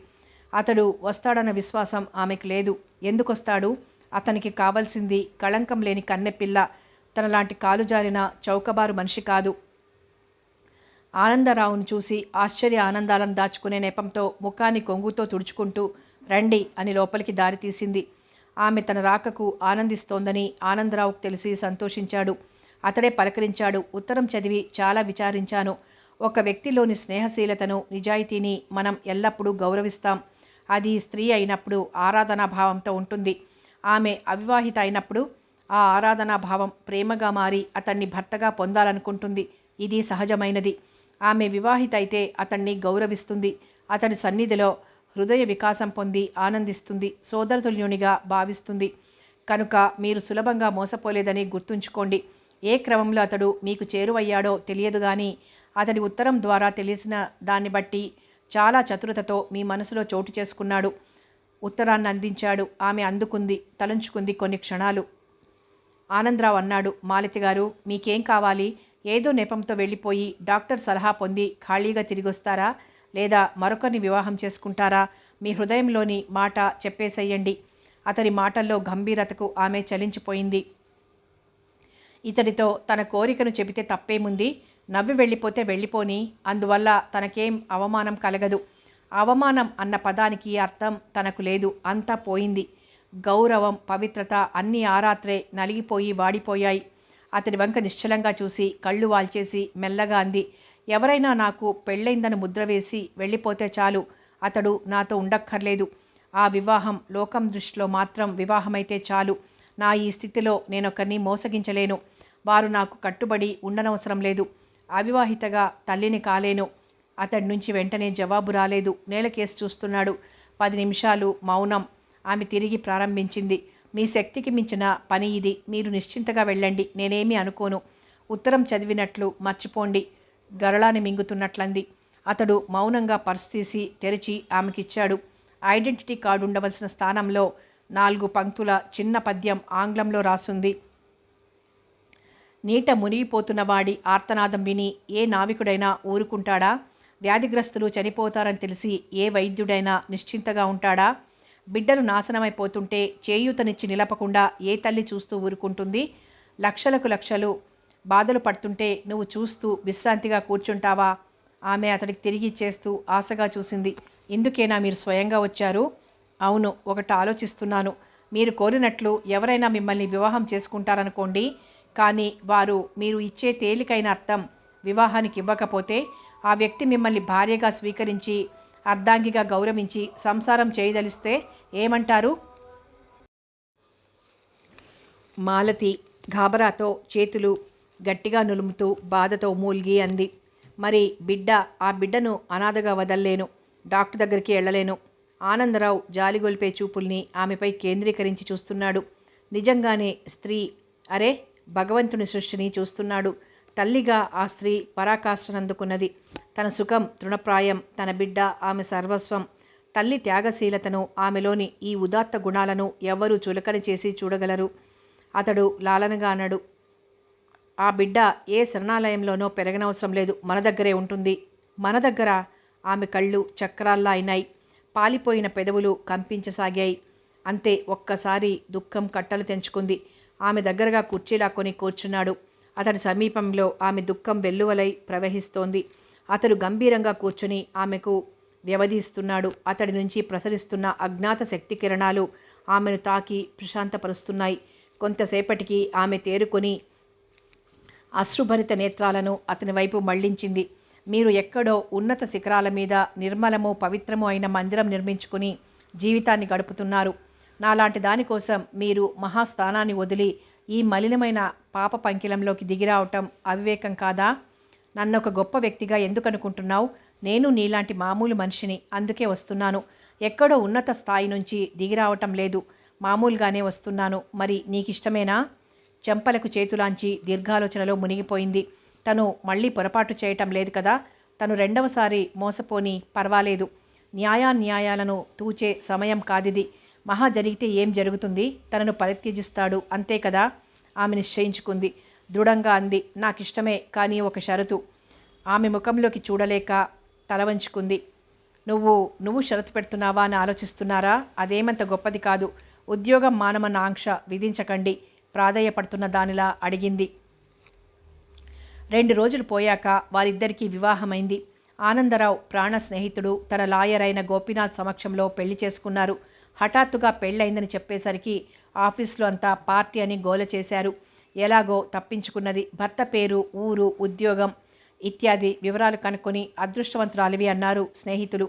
అతడు వస్తాడన్న విశ్వాసం ఆమెకు లేదు. ఎందుకొస్తాడు? అతనికి కావాల్సింది కళంకం లేని కన్నెపిల్ల. తనలాంటి కాలు జారిన చౌకబారు మనిషి కాదు. ఆనందరావును చూసి ఆశ్చర్య ఆనందాలను దాచుకునే నెపంతో ముఖాన్ని కొంగుతో తుడుచుకుంటూ రండి అని లోపలికి దారి తీసింది. ఆమె తన రాకకు ఆనందిస్తోందని ఆనందరావుకు తెలిసి సంతోషించాడు. అతడే పలకరించాడు. ఉత్తరం చదివి చాలా విచారించాను. ఒక వ్యక్తిలోని స్నేహశీలతను, నిజాయితీని మనం ఎల్లప్పుడూ గౌరవిస్తాం. అది స్త్రీ అయినప్పుడు ఆరాధనాభావంతో ఉంటుంది. ఆమె అవివాహిత అయినప్పుడు ఆ ఆరాధనాభావం ప్రేమగా మారి అతన్ని భర్తగా పొందాలనుకుంటుంది. ఇది సహజమైనది. ఆమె వివాహిత అయితే అతన్ని గౌరవిస్తుంది. అతడి సన్నిధిలో హృదయ వికాసం పొంది ఆనందిస్తుంది. సోదరతుల్యునిగా భావిస్తుంది. కనుక మీరు సులభంగా మోసపోలేదని గుర్తుంచుకోండి. ఏ క్రమంలో అతడు మీకు చేరువయ్యాడో తెలియదు, కానీ అతడి ఉత్తరం ద్వారా తెలిసిన దాన్ని బట్టి చాలా చతురతతో మీ మనసులో చోటు చేసుకున్నాడు. ఉత్తరాన్ని అందించాడు. ఆమె అందుకుంది, తలంచుకుంది కొన్ని క్షణాలు. ఆనందరావు అన్నాడు, మాలతి గారు, మీకేం కావాలి? ఏదో నెపంతో వెళ్ళిపోయి డాక్టర్ సలహా పొంది ఖాళీగా తిరిగొస్తారా, లేదా మరొకరిని వివాహం చేసుకుంటారా? మీ హృదయంలోని మాట చెప్పేసేయండి. అతని మాటల్లో గంభీరతకు ఆమె చలించిపోయింది. ఇతడితో తన కోరికను చెబితే తప్పేముంది? నవ్వి వెళ్ళిపోతే వెళ్ళిపోని, అందువల్ల తనకేం అవమానం కలగదు. అవమానం అన్న పదానికి అర్థం తనకు లేదు. అంతా పోయింది. గౌరవం, పవిత్రత అన్నీ ఆరాత్రే నలిగిపోయి వాడిపోయాయి. అతడి వంక నిశ్చలంగా చూసి కళ్ళు వాల్చేసి మెల్లగా అంది, ఎవరైనా నాకు పెళ్ళైందని ముద్ర వేసి వెళ్ళిపోతే చాలు. అతడు నాతో ఉండక్కర్లేదు. ఆ వివాహం లోకం దృష్టిలో మాత్రం వివాహమైతే చాలు. నా ఈ స్థితిలో నేనొకరిని మోసగించలేను. వారు నాకు కట్టుబడి ఉండనవసరం లేదు. అవివాహితగా తల్లిని కాలేను. అతడి నుంచి వెంటనే జవాబు రాలేదు. నేలకేసి చూస్తున్నాడు. 10 నిమిషాలు మౌనం. ఆమె తిరిగి ప్రారంభించింది. మీ శక్తికి మించిన పని ఇది. మీరు నిశ్చింతగా వెళ్ళండి. నేనేమీ అనుకోను. ఉత్తరం చదివినట్లు మర్చిపోండి. గరళాన్ని మింగుతున్నట్లంది. అతడు మౌనంగా పర్స్ తీసి తెరిచి ఆమెకిచ్చాడు. ఐడెంటిటీ కార్డు ఉండవలసిన స్థానంలో 4 పంక్తుల చిన్న పద్యం ఆంగ్లంలో రాసుంది. నీట మునిగిపోతున్నవాడి ఆర్తనాదం విని ఏ నావికుడైనా ఊరుకుంటాడా? వ్యాధిగ్రస్తులు చనిపోతారని తెలిసి ఏ వైద్యుడైనా నిశ్చింతగా ఉంటాడా? బిడ్డలు నాశనమైపోతుంటే చేయూతనిచ్చి నిలపకుండా ఏ తల్లి చూస్తూ ఊరుకుంటుంది? లక్షలకు లక్షలు బాధలు పడుతుంటే నువ్వు చూస్తూ విశ్రాంతిగా కూర్చుంటావా? ఆమె అతడికి తిరిగి ఇచ్చేస్తూ ఆశగా చూసింది. ఇందుకేనా మీరు స్వయంగా వచ్చారు? అవును, ఒకటి ఆలోచిస్తున్నాను. మీరు కోరినట్లు ఎవరైనా మిమ్మల్ని వివాహం చేసుకుంటారనుకోండి, కానీ వారు మీరు ఇచ్చే తేలికైన అర్థం వివాహానికి ఇవ్వకపోతే ఆ వ్యక్తి మిమ్మల్ని భార్యగా స్వీకరించి అర్ధాంగిగా గౌరవించి సంసారం చేయదలిస్తే ఏమంటారు? మాలతి గాబరాతో చేతులు గట్టిగా నులుముతూ బాధతో మూల్గి అంది. మరి ఆ బిడ్డను అనాథగా వదల్లేను. డాక్టర్ దగ్గరికి వెళ్ళలేను. ఆనందరావు జాలిగొల్పే చూపుల్ని ఆమెపై కేంద్రీకరించి చూస్తున్నాడు. నిజంగానే స్త్రీ, అరే భగవంతుని సృష్టిని చూస్తున్నాడు. తల్లిగా ఆ స్త్రీ పరాకాష్ఠనందుకున్నది. తన సుఖం తృణప్రాయం, తన బిడ్డ ఆమె సర్వస్వం. తల్లి త్యాగశీలతను, ఆమెలోని ఈ ఉదాత్త గుణాలను ఎవ్వరూ చులకన చేసి చూడగలరు. అతడు లాలనగా అన్నాడు, ఆ బిడ్డ ఏ శరణాలయంలోనో పెరగనవసరం లేదు, మన దగ్గరే ఉంటుంది. మన దగ్గర? ఆమె కళ్ళు చక్రాల్లా అయినాయి. పాలిపోయిన పెదవులు కంపించసాగాయి. అంతే, ఒక్కసారి దుఃఖం కట్టలు తెంచుకుంది. ఆమె దగ్గరగా కుర్చీలాక్కొని కూర్చున్నాడు. అతడి సమీపంలో ఆమె దుఃఖం వెల్లువలై ప్రవహిస్తోంది. అతడు గంభీరంగా కూర్చుని ఆమెకు వ్యవధిస్తున్నాడు. అతడి నుంచి ప్రసరిస్తున్న అజ్ఞాత శక్తి కిరణాలు ఆమెను తాకి ప్రశాంతపరుస్తున్నాయి. కొంతసేపటికి ఆమె తేరుకొని అశ్రుభరిత నేత్రాలను అతని వైపు మళ్లించింది. మీరు ఎక్కడో ఉన్నత శిఖరాల మీద నిర్మలము పవిత్రము అయిన మందిరం నిర్మించుకుని జీవితాన్ని గడుపుతున్నారు. నాలాంటి దానికోసం మీరు మహాస్థానాన్ని వదిలి ఈ మలినమైన పాప పంకిలంలోకి దిగిరావటం అవివేకం కాదా? నన్నొక గొప్ప వ్యక్తిగా ఎందుకు అనుకుంటున్నావు? నేను నీలాంటి మామూలు మనిషిని, అందుకే వస్తున్నాను. ఎక్కడో ఉన్నత స్థాయి నుంచి దిగిరావటం లేదు, మామూలుగానే వస్తున్నాను. మరి నీకిష్టమేనా? చెంపలకు చేతులాంచి దీర్ఘాలోచనలో మునిగిపోయింది. తను మళ్ళీ పొరపాటు చేయటం లేదు కదా? తను రెండవసారి మోసపోని పర్వాలేదు. న్యాయాన్యాయాలను తూచే సమయం కాదిది. మహా జరిగితే ఏం జరుగుతుంది? తనను పరిత్యజిస్తాడు, అంతే కదా? ఆమె నిశ్చయించుకుంది. దృఢంగా అంది, నాకిష్టమే, కానీ ఒక షరతు. ఆమె ముఖంలోకి చూడలేక తల వంచుకుంది. నువ్వు షరతు పెడుతున్నావా అని ఆలోచిస్తున్నారా? అదేమంత గొప్పది కాదు. ఉద్యోగం మానమన్న ఆంక్ష విధించకండి, ప్రాధేయపడుతున్న దానిలా అడిగింది. 2 రోజులు పోయాక వారిద్దరికీ వివాహమైంది. ఆనందరావు ప్రాణ స్నేహితుడు తన లాయర్ అయిన గోపీనాథ్ సమక్షంలో పెళ్లి చేసుకున్నారు. హఠాత్తుగా పెళ్ళయిందని చెప్పేసరికి ఆఫీస్లో అంతా పార్టీ అని గోల చేశారు. ఎలాగో తప్పించుకున్నది. భర్త పేరు, ఊరు, ఉద్యోగం ఇత్యాది వివరాలు కనుక్కొని అదృష్టవంతురాలివి అన్నారు స్నేహితులు.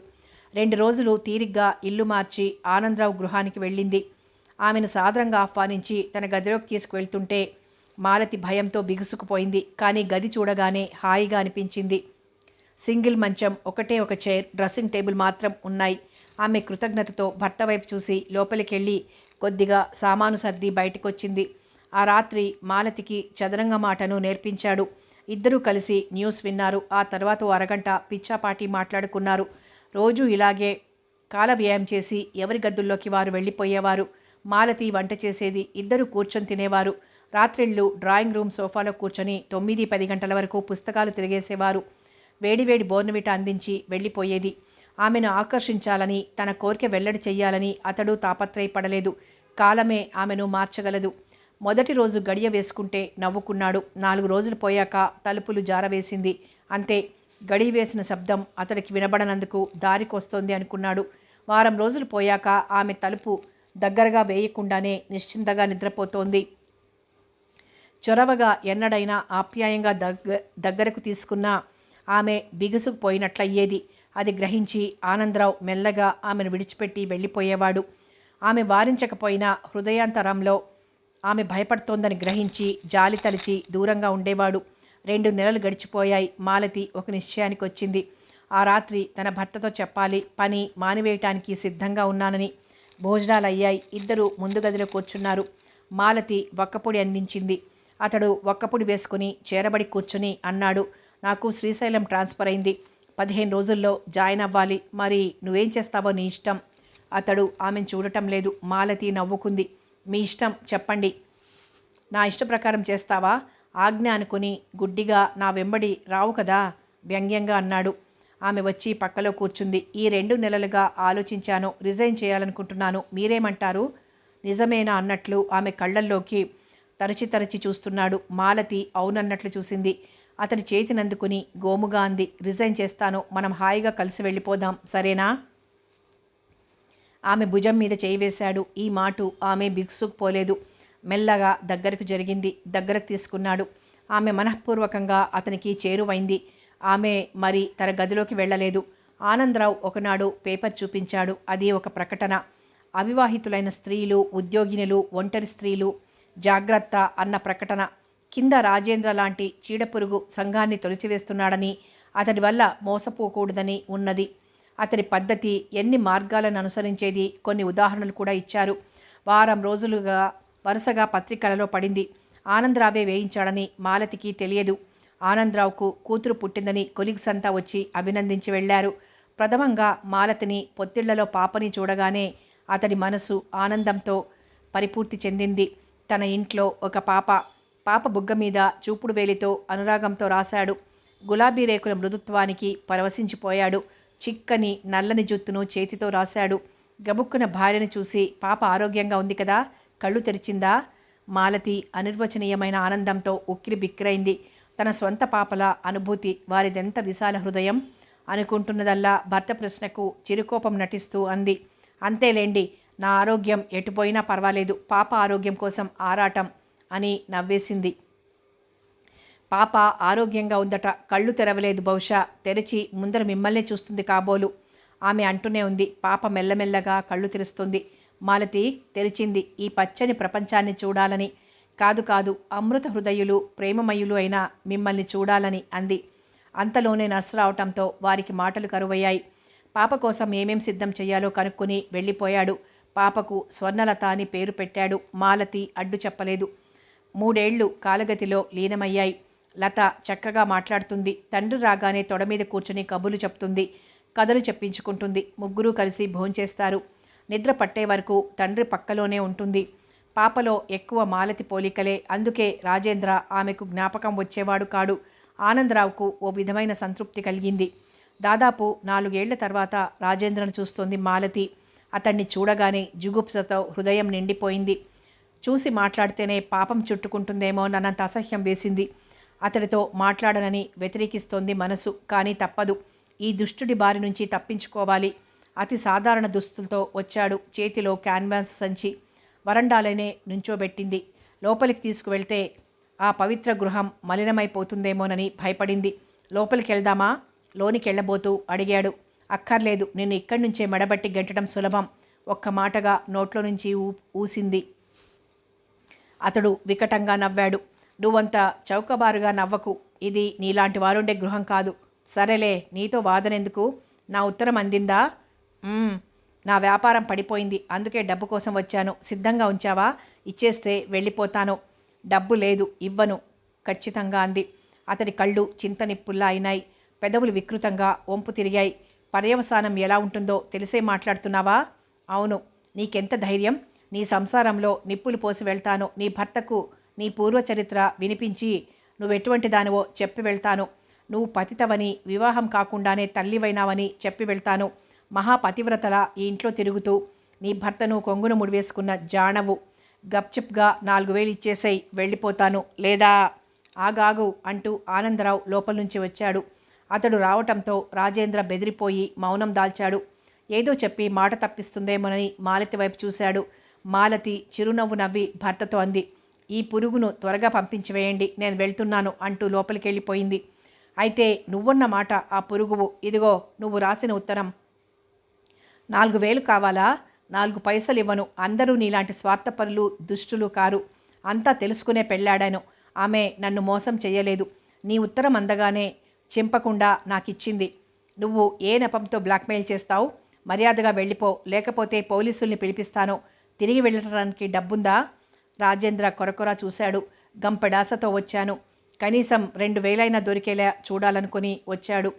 2 రోజులు తీరిగ్గా ఇల్లు మార్చి ఆనందరావు గృహానికి వెళ్ళింది. ఆమెను సాదరంగా ఆహ్వానించి తన గదిలోకి తీసుకువెళ్తుంటే మాలతి భయంతో బిగుసుకుపోయింది. కానీ గది చూడగానే హాయిగా అనిపించింది. సింగిల్ మంచం, ఒకటే ఒక చైర్, డ్రెస్సింగ్ టేబుల్ మాత్రం ఉన్నాయి. ఆమె కృతజ్ఞతతో భర్త వైపు చూసి లోపలికెళ్ళి కొద్దిగా సామాను సర్ది బయటకొచ్చింది. ఆ రాత్రి మాలతికి చదరంగమాటను నేర్పించాడు. ఇద్దరూ కలిసి న్యూస్ విన్నారు. ఆ తర్వాత ఓ అరగంట పిచ్చాపాటి మాట్లాడుకున్నారు. రోజూ ఇలాగే కాల వ్యయం చేసి ఎవరి గదుల్లోకి వారు వెళ్ళిపోయేవారు. మాలతి వంట చేసేది. ఇద్దరు కూర్చొని తినేవారు. రాత్రిళ్ళు డ్రాయింగ్ రూమ్ సోఫాలో కూర్చొని 9-10 గంటల వరకు పుస్తకాలు తిరిగేసేవారు. వేడివేడి బోర్నవిట అందించి వెళ్ళిపోయేది. ఆమెను ఆకర్షించాలని, తన కోరిక వెల్లడి చెయ్యాలని అతడు తాపత్రయపడలేదు. కాలమే ఆమెను మార్చగలదు. మొదటి రోజు గడియ వేసుకుంటే నవ్వుకున్నాడు. 4 రోజులు పోయాక తలుపులు జారవేసింది. అంతే. గడియ వేసిన శబ్దం అతడికి వినబడనందుకు దారికొస్తోంది అనుకున్నాడు. వారం రోజులు పోయాక ఆమె తలుపు దగ్గరగా వేయకుండానే నిశ్చింతగా నిద్రపోతోంది. చొరవగా ఎన్నడైనా ఆప్యాయంగా దగ్గరకు తీసుకున్న ఆమె బిగుసుకుపోయినట్లయ్యేది. అది గ్రహించి ఆనందరావు మెల్లగా ఆమెను విడిచిపెట్టి వెళ్ళిపోయేవాడు. ఆమె వారించకపోయినా హృదయాంతరంలో ఆమె భయపడుతోందని గ్రహించి జాలి తలిచి దూరంగా ఉండేవాడు. 2 నెలలు గడిచిపోయాయి. మాలతి ఒక నిశ్చయానికి వచ్చింది. ఆ రాత్రి తన భర్తతో చెప్పాలి, పని మానివేయటానికి సిద్ధంగా ఉన్నానని. భోజనాలయ్యాయి. ఇద్దరు ముందు గదిలో కూర్చున్నారు. మాలతి వక్కపొడి అందించింది. అతడు వక్కపొడి వేసుకుని చేరబడి కూర్చుని అన్నాడు, నాకు శ్రీశైలం ట్రాన్స్ఫర్ అయింది. 15 రోజుల్లో జాయిన్ అవ్వాలి. మరి నువ్వేం చేస్తావో నీ ఇష్టం. అతడు ఆమెను చూడటం లేదు. మాలతి నవ్వుకుంది. మీ ఇష్టం చెప్పండి. నా ఇష్ట ప్రకారం చేస్తావా? ఆజ్ఞ అనుకుని గుడ్డిగా నా వెంబడి రావు కదా, వ్యంగ్యంగా అన్నాడు. ఆమె వచ్చి పక్కలో కూర్చుంది. ఈ 2 నెలలుగా ఆలోచించాను. రిజైన్ చేయాలనుకుంటున్నాను. మీరేమంటారు? నిజమేనా అన్నట్లు ఆమె కళ్ళల్లోకి తరచి తరచి చూస్తున్నాడు. మాలతి అవునన్నట్లు చూసింది. అతడి చేతినందుకుని గోముగా అంది, రిజైన్ చేస్తాను. మనం హాయిగా కలిసి వెళ్ళిపోదాం, సరేనా? ఆమె భుజం మీద చేయి వేశాడు. ఈ మాటు ఆమె బిగుసుకుపోలేదు. మెల్లగా దగ్గరకు జరిగింది. దగ్గరకు తీసుకున్నాడు. ఆమె మనఃపూర్వకంగా అతనికి చేరువైంది. ఆమె మరి తన గదిలోకి వెళ్ళలేదు. ఆనందరావు ఒకనాడు పేపర్ చూపించాడు. అది ఒక ప్రకటన. అవివాహితులైన స్త్రీలు, ఉద్యోగినులు, ఒంటరి స్త్రీలు జాగ్రత్త అన్న ప్రకటన. కింద రాజేంద్ర లాంటి చీడపురుగు సంఘాన్ని తొలిచివేస్తున్నాడని, అతడి వల్ల మోసపోకూడదని ఉన్నది. అతడి పద్ధతి, ఎన్ని మార్గాలను అనుసరించేది, కొన్ని ఉదాహరణలు కూడా ఇచ్చారు. వారం రోజులుగా వరుసగా పత్రికలలో పడింది. ఆనందరావే వేయించాడని మాలతికి తెలియదు. ఆనందరావుకు కూతురు పుట్టిందని కొలీగ్స్ అంతా వచ్చి అభినందించి వెళ్లారు. ప్రథమంగా మాలతిని పొత్తిళ్లలో పాపని చూడగానే అతడి మనసు ఆనందంతో పరిపూర్తి చెందింది. తన ఇంట్లో ఒక పాప బుగ్గ మీద చూపుడు వేలితో అనురాగంతో రాశాడు. గులాబీ రేకుల మృదుత్వానికి పరవశించిపోయాడు. చిక్కని నల్లని జుత్తును చేతితో రాశాడు. గబుక్కున భార్యను చూసి, పాప ఆరోగ్యంగా ఉంది కదా, కళ్ళు తెరిచిందా? మాలతి అనిర్వచనీయమైన ఆనందంతో ఉక్కిరి బిక్కిరైంది. తన స్వంత పాపల అనుభూతి. వారిదెంత విశాల హృదయం! అనుకుంటున్నదల్లా భర్త ప్రశ్నకు చిరుకోపం నటిస్తూ అంది, అంతేలేండి, నా ఆరోగ్యం ఎటుపోయినా పర్వాలేదు, పాప ఆరోగ్యం కోసం ఆరాటం అని నవ్వేసింది. పాప ఆరోగ్యంగా ఉందట, కళ్ళు తెరవలేదు, బహుశా తెరిచి ముందర మిమ్మల్నే చూస్తుంది కాబోలు. ఆమె అంటూనే ఉంది. పాప మెల్లమెల్లగా కళ్ళు తెరుస్తుంది. మాలతి తెరిచింది. ఈ పచ్చని ప్రపంచాన్ని చూడాలని. కాదు, అమృత హృదయులు, ప్రేమమయులు అయిన మిమ్మల్ని చూడాలని అంది. అంతలోనే నర్సు రావటంతో వారికి మాటలు కరువయ్యాయి. పాప కోసం ఏమేం సిద్ధం చెయ్యాలో కనుక్కొని వెళ్ళిపోయాడు. పాపకు స్వర్ణలత అని పేరు పెట్టాడు. మాలతి అడ్డు చెప్పలేదు. 3 ఏళ్లు కాలగతిలో లీనమయ్యాయి. లత చక్కగా మాట్లాడుతుంది. తండ్రి రాగానే తొడ మీద కూర్చుని కబుర్లు చెప్తుంది, కథలు చెప్పించుకుంటుంది. ముగ్గురూ కలిసి భోంచేస్తారు. నిద్ర పట్టే వరకు తండ్రి పక్కలోనే ఉంటుంది. పాపలో ఎక్కువ మాలతి పోలికలే. అందుకే రాజేంద్ర ఆమెకు జ్ఞాపకం వచ్చేవాడు కాడు. ఆనందరావుకు ఓ విధమైన సంతృప్తి కలిగింది. దాదాపు 4 ఏళ్ల తర్వాత రాజేంద్రను చూస్తోంది మాలతి. అతన్ని చూడగానే జుగుప్సతో హృదయం నిండిపోయింది. చూసి మాట్లాడితేనే పాపం చుట్టుకుంటుందేమో నన్నంత అసహ్యం వేసింది. అతడితో మాట్లాడనని వ్యతిరేకిస్తోంది మనసు. కానీ తప్పదు. ఈ దుష్టుడి బారి నుంచి తప్పించుకోవాలి. అతి సాధారణ దుస్తులతో వచ్చాడు. చేతిలో క్యాన్వాస్ సంచి. వరండాలోనే నుంచోబెట్టింది. లోపలికి తీసుకువెళ్తే ఆ పవిత్ర గృహం మలినమైపోతుందేమోనని భయపడింది. లోపలికి వెళ్దామా? లోనికెళ్ళబోతూ అడిగాడు. అక్కర్లేదు, నిన్ను ఇక్కడి నుంచే మెడబట్టి గెంటడం సులభం. ఒక్క మాటగా నోట్లో నుంచి ఊసింది. అతడు వికటంగా నవ్వాడు. నువ్వంత చౌకబారుగా నవ్వకు. ఇది నీలాంటి వారుండే గృహం కాదు. సరేలే, నీతో వాదనెందుకు? నా ఉత్తరం అందిందా? నా వ్యాపారం పడిపోయింది, అందుకే డబ్బు కోసం వచ్చాను. సిద్ధంగా ఉంచావా? ఇచ్చేస్తే వెళ్ళిపోతాను. డబ్బు లేదు, ఇవ్వను ఖచ్చితంగా అంది. అతడి కళ్ళు చింతనిప్పుల్లా అయినాయి. పెదవులు వికృతంగా వంపు తిరిగాయి. పర్యవసానం ఎలా ఉంటుందో తెలిసే మాట్లాడుతున్నావా? అవును. నీకెంత ధైర్యం? నీ సంసారంలో నిప్పులు పోసి వెళ్తాను. నీ భర్తకు నీ పూర్వచరిత్ర వినిపించి నువ్వెటువంటి దానివో చెప్పి వెళ్తాను. నువ్వు పతితవని, వివాహం కాకుండానే తల్లివైనావని చెప్పి వెళ్తాను. మహాపతివ్రతలా ఈ ఇంట్లో తిరుగుతూ నీ భర్తను కొంగును ముడివేసుకున్న జాణవు. గప్చిప్గా 4,000 ఇచ్చేసేయి, వెళ్ళిపోతాను. లేదా ఆగాగు అంటూ ఆనందరావు లోపల నుంచి వచ్చాడు. అతడు రావటంతో రాజేంద్ర బెదిరిపోయి మౌనం దాల్చాడు. ఏదో చెప్పి మాట తప్పిస్తుందేమోనని మాలతి వైపు చూశాడు. మాలతి చిరునవ్వు నవ్వి భర్తతో అంది, ఈ పురుగును త్వరగా పంపించివేయండి, నేను వెళ్తున్నాను అంటూ లోపలికి వెళ్ళిపోయింది. అయితే నువ్వున్న మాట ఆ పురుగువు. ఇదిగో నువ్వు రాసిన ఉత్తరం. 4,000 కావాలా? 4 పైసలు ఇవ్వను. అందరూ నీలాంటి స్వార్థపరులు, దుష్టులు కారు. అంతా తెలుసుకునే పెళ్ళాడాను. ఆమె నన్ను మోసం చెయ్యలేదు. నీ ఉత్తరం అందగానే చింపకుండా నాకిచ్చింది. నువ్వు ఏ నెపంతో బ్లాక్మెయిల్ చేస్తావు? మర్యాదగా వెళ్ళిపో, లేకపోతే పోలీసుల్ని పిలిపిస్తాను. తిరిగి వెళ్ళడానికి డబ్బుందా? రాజేంద్ర కొరకొరా చూశాడు. గంపెడాసతో వచ్చాను. కనీసం 2,000 దొరికేలా చూడాలనుకుని వచ్చాడు.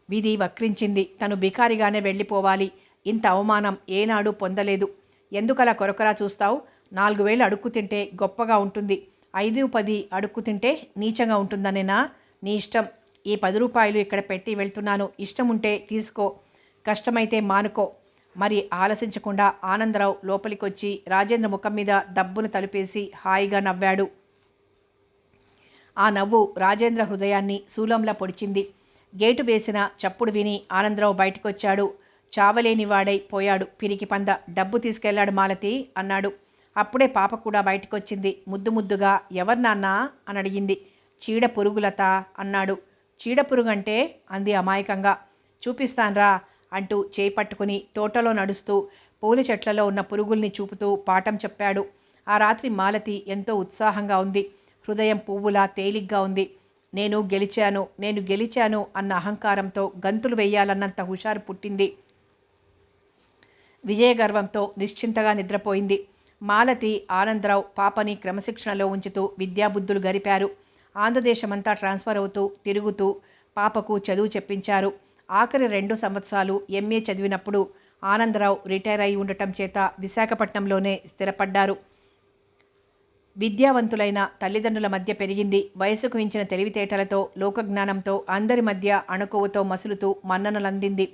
విధి వక్రించింది. తను బికారిగానే వెళ్ళిపోవాలి. ఇంత అవమానం ఏనాడు పొందలేదు. ఎందుకలా కొరకొరా చూస్తావు? 4,000 అడుక్కు తింటే గొప్పగా ఉంటుంది. 5-10 అడుక్కు తింటే నీచంగా ఉంటుందనేనా? నీ ఇష్టం. ఈ 10 రూపాయలు ఇక్కడ పెట్టి వెళ్తున్నాను. ఇష్టం ఉంటే తీసుకో, కష్టమైతే మానుకో. మరి ఆలసించకుండా ఆనందరావు లోపలికొచ్చి రాజేంద్ర ముఖం మీద దబ్బును తలుపేసి హాయిగా నవ్వాడు. ఆ నవ్వు రాజేంద్ర హృదయాన్ని శూలంలా పొడిచింది. గేటు వేసిన చప్పుడు విని ఆనందరావు బయటకొచ్చాడు. చావలేనివాడై పోయాడు. పిరికి పంద. డబ్బు తీసుకెళ్లాడు మాలతి అన్నాడు. అప్పుడే పాప కూడా బయటకొచ్చింది. ముద్దు ముద్దుగా ఎవరు నాన్నా అని అడిగింది. చీడ పురుగులత అన్నాడు. చీడ పురుగంటే అంది అమాయకంగా. చూపిస్తాన్రా అంటూ చేయి పట్టుకుని తోటలో నడుస్తూ పూల చెట్లలో ఉన్న పురుగుల్ని చూపుతూ పాఠం చెప్పాడు. ఆ రాత్రి మాలతి ఎంతో ఉత్సాహంగా ఉంది. హృదయం పువ్వులా తేలిగ్గా ఉంది. నేను గెలిచాను అన్న అహంకారంతో గంతులు వెయ్యాలన్నంత హుషారు పుట్టింది. విజయగర్వంతో నిశ్చింతగా నిద్రపోయింది. మాలతి, ఆనందరావు పాపని క్రమశిక్షణలో ఉంచుతూ విద్యాబుద్ధులు గరిపారు. ఆంధ్రదేశమంతా ట్రాన్స్ఫర్ అవుతూ తిరుగుతూ పాపకు చదువు చెప్పించారు. ఆఖరి 2 సంవత్సరాలు ఎంఏ చదివినప్పుడు ఆనందరావు రిటైర్ అయి ఉండటం చేత విశాఖపట్నంలోనే స్థిరపడ్డారు. విద్యావంతులైన తల్లిదండ్రుల మధ్య పెరిగింది. వయసుకు మించిన తెలివితేటలతో, లోకజ్ఞానంతో, అందరి మధ్య అణకువతో మసులుతూ మన్ననలందింది.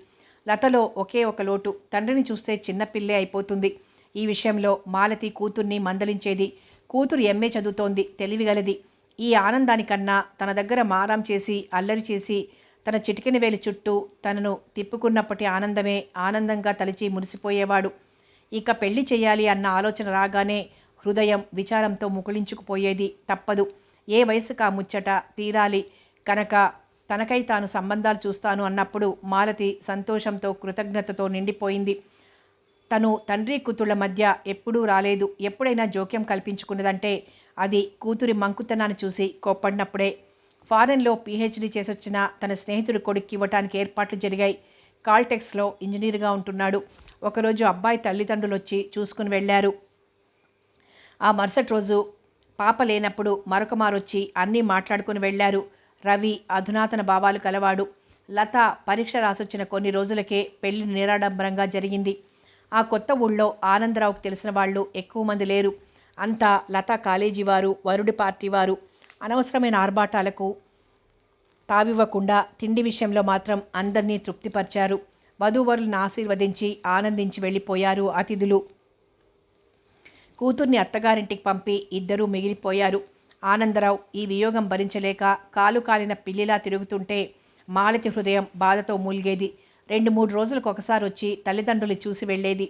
లతలో ఒకే ఒక లోటు. తండ్రిని చూస్తే చిన్నపిల్లే అయిపోతుంది. ఈ విషయంలో మాలతి కూతుర్ని మందలించేది. కూతురు ఎంఏ చదువుతోంది, తెలివిగలది. ఈ ఆనందానికన్నా తన దగ్గర మారం చేసి, అల్లరి చేసి, తన చిటికెన వేలి చుట్టూ తనను తిప్పుకున్నప్పటి ఆనందమే ఆనందంగా తలిచి మురిసిపోయేవాడు. ఇక పెళ్లి చేయాలి అన్న ఆలోచన రాగానే హృదయం విచారంతో ముకుళించుకుపోయేది. తప్పదు, ఏ వయసుకు ఆ ముచ్చట తీరాలి కనుక తనకై తాను సంబంధాలు చూస్తాను అన్నప్పుడు మాలతి సంతోషంతో, కృతజ్ఞతతో నిండిపోయింది. తను తండ్రి కూతుళ్ల మధ్య ఎప్పుడూ రాలేదు. ఎప్పుడైనా జోక్యం కల్పించుకున్నదంటే అది కూతురి మంకుతనాన్ని చూసి కోప్పడినప్పుడే. ఫారెన్లో పీహెచ్డీ చేసొచ్చిన తన స్నేహితుడి కొడుక్కి ఇవ్వటానికి ఏర్పాట్లు జరిగాయి. కాల్టెక్స్లో ఇంజనీర్గా ఉంటున్నాడు. ఒకరోజు అబ్బాయి తల్లిదండ్రులు వచ్చి చూసుకుని వెళ్ళారు. ఆ మరుసటి రోజు పాప లేనప్పుడు మరొక మారొచ్చి అన్నీ మాట్లాడుకుని వెళ్ళారు. రవి అధునాతన భావాలు కలవాడు. లత పరీక్ష రాసొచ్చిన కొన్ని రోజులకే పెళ్లి నిరాడంబరంగా జరిగింది. ఆ కొత్త ఊళ్ళో ఆనందరావుకు తెలిసిన వాళ్ళు ఎక్కువ మంది లేరు. అంతా లత కాలేజీ వారు, వరుడి పార్టీ వారు. అనవసరమైన ఆర్భాటాలకు తావివ్వకుండా తిండి విషయంలో మాత్రం అందరినీ తృప్తిపరిచారు. వధూవరులను ఆశీర్వదించి ఆనందించి వెళ్ళిపోయారు అతిథులు. కూతుర్ని అత్తగారింటికి పంపి ఇద్దరూ మిగిలిపోయారు. ఆనందరావు ఈ వియోగం భరించలేక కాలు కాలిన పిల్లిలా తిరుగుతుంటే మాలతి హృదయం బాధతో మూలిగేది. 2-3 రోజులకు ఒకసారి వచ్చి తల్లిదండ్రులు చూసి వెళ్ళేది.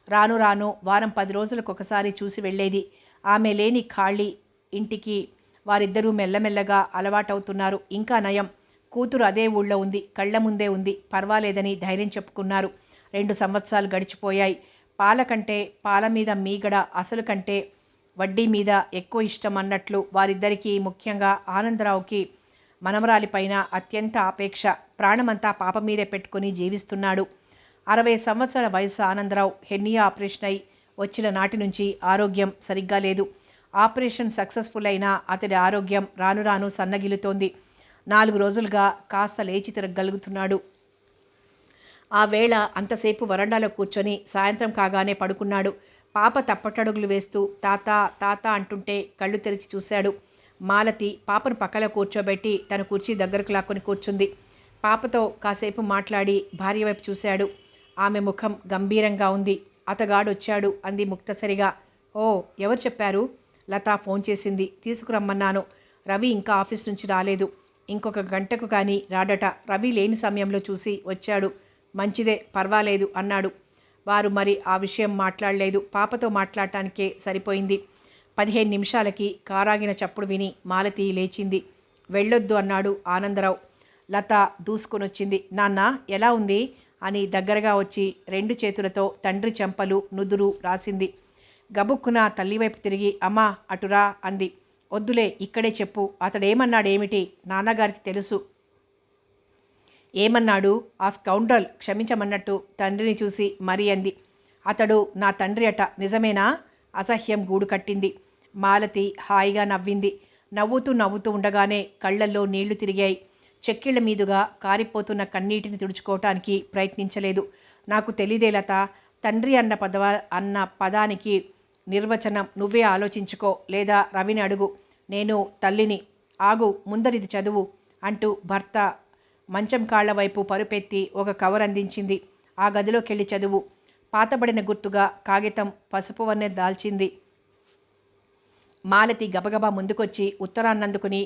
రాను రాను వారం 10 రోజులకు ఒకసారి చూసి వెళ్ళేది. ఆమె లేని ఖాళీ ఇంటికి వారిద్దరూ మెల్లమెల్లగా అలవాటవుతున్నారు. ఇంకా నయం, కూతురు అదే ఊళ్ళో ఉంది, కళ్ల ముందే ఉంది, పర్వాలేదని ధైర్యం చెప్పుకున్నారు. 2 సంవత్సరాలు గడిచిపోయాయి. పాల కంటే పాల మీద మీగడ, అసలు కంటే వడ్డీ మీద ఎక్కువ ఇష్టం అన్నట్లు వారిద్దరికీ, ముఖ్యంగా ఆనందరావుకి మనమరాలిపైన అత్యంత ఆపేక్ష. ప్రాణమంతా పాప మీదే పెట్టుకుని జీవిస్తున్నాడు. 60 సంవత్సరాల వయసు ఆనందరావు. హెర్నియా ఆపరేషన్ అయి వచ్చిన నాటి నుంచి ఆరోగ్యం సరిగ్గా లేదు. ఆపరేషన్ సక్సెస్ఫుల్ అయినా అతడి ఆరోగ్యం రాను రాను సన్నగిలుతోంది. 4 రోజులుగా కాస్త లేచి తిరగలుగుతున్నాడు. ఆ వేళ అంతసేపు వరండాలో కూర్చొని సాయంత్రం కాగానే పడుకున్నాడు. పాప తప్పటడుగులు వేస్తూ తాత తాత అంటుంటే కళ్ళు తెరిచి చూశాడు. మాలతి పాపను పక్కలో కూర్చోబెట్టి తన కుర్చీ దగ్గరకు లాక్కొని కూర్చుంది. పాపతో కాసేపు మాట్లాడి భార్య వైపు చూశాడు. ఆమె ముఖం గంభీరంగా ఉంది. అతగాడొచ్చాడు అంది ముక్తసరిగా. ఓ, ఎవరు చెప్పారు? లత ఫోన్ చేసింది, తీసుకురమ్మన్నాను. రవి ఇంకా ఆఫీస్ నుంచి రాలేదు. ఇంకొక గంటకు కానీ రాడట. రవి లేని సమయంలో చూసి వచ్చాడు. మంచిదే, పర్వాలేదు అన్నాడు. వారు మరి ఆ విషయం మాట్లాడలేదు. పాపతో మాట్లాడటానికే సరిపోయింది. 15 నిమిషాలకి కారాగిన చప్పుడు విని మాలతి లేచింది. వెళ్ళొద్దు అన్నాడు ఆనందరావు. లత దూసుకొనొచ్చింది. నాన్న ఎలా ఉంది అని దగ్గరగా వచ్చి 2 చేతులతో తండ్రి చెంపలు నుదురు రాసింది. గబుక్కున తల్లివైపు తిరిగి అమ్మా అటురా అంది. వద్దులే, ఇక్కడే చెప్పు. అతడేమన్నాడేమిటి? నాన్నగారికి తెలుసు. ఏమన్నాడు? ఆ స్కౌండ్రల్ క్షమించమన్నట్టు తండ్రిని చూసి మరీ అంది. అతడు నా తండ్రి అట, నిజమేనా? అసహ్యం గూడు కట్టింది. మాలతి హాయిగా నవ్వింది. నవ్వుతూ నవ్వుతూ ఉండగానే కళ్ళల్లో నీళ్లు తిరిగాయి. చెక్కిళ్ల మీదుగా కారిపోతున్న కన్నీటిని తుడుచుకోవటానికి ప్రయత్నించలేదు. నాకు తెలీదే లత. తండ్రి అన్న పదానికి నిర్వచనం నువ్వే ఆలోచించుకో, లేదా రవిని అడుగు. నేను తల్లిని. ఆగు, ముందరిది చదువు అంటూ భర్త మంచం కాళ్ల వైపు పరుపెత్తి ఒక కవర్ అందించింది. ఆ గదిలోకెళ్ళి చదువు. పాతబడిన గుర్తుగా కాగితం పసుపు వన్నె దాల్చింది. మాలతి గబగబా ముందుకొచ్చి ఉత్తరాన్నందుకుని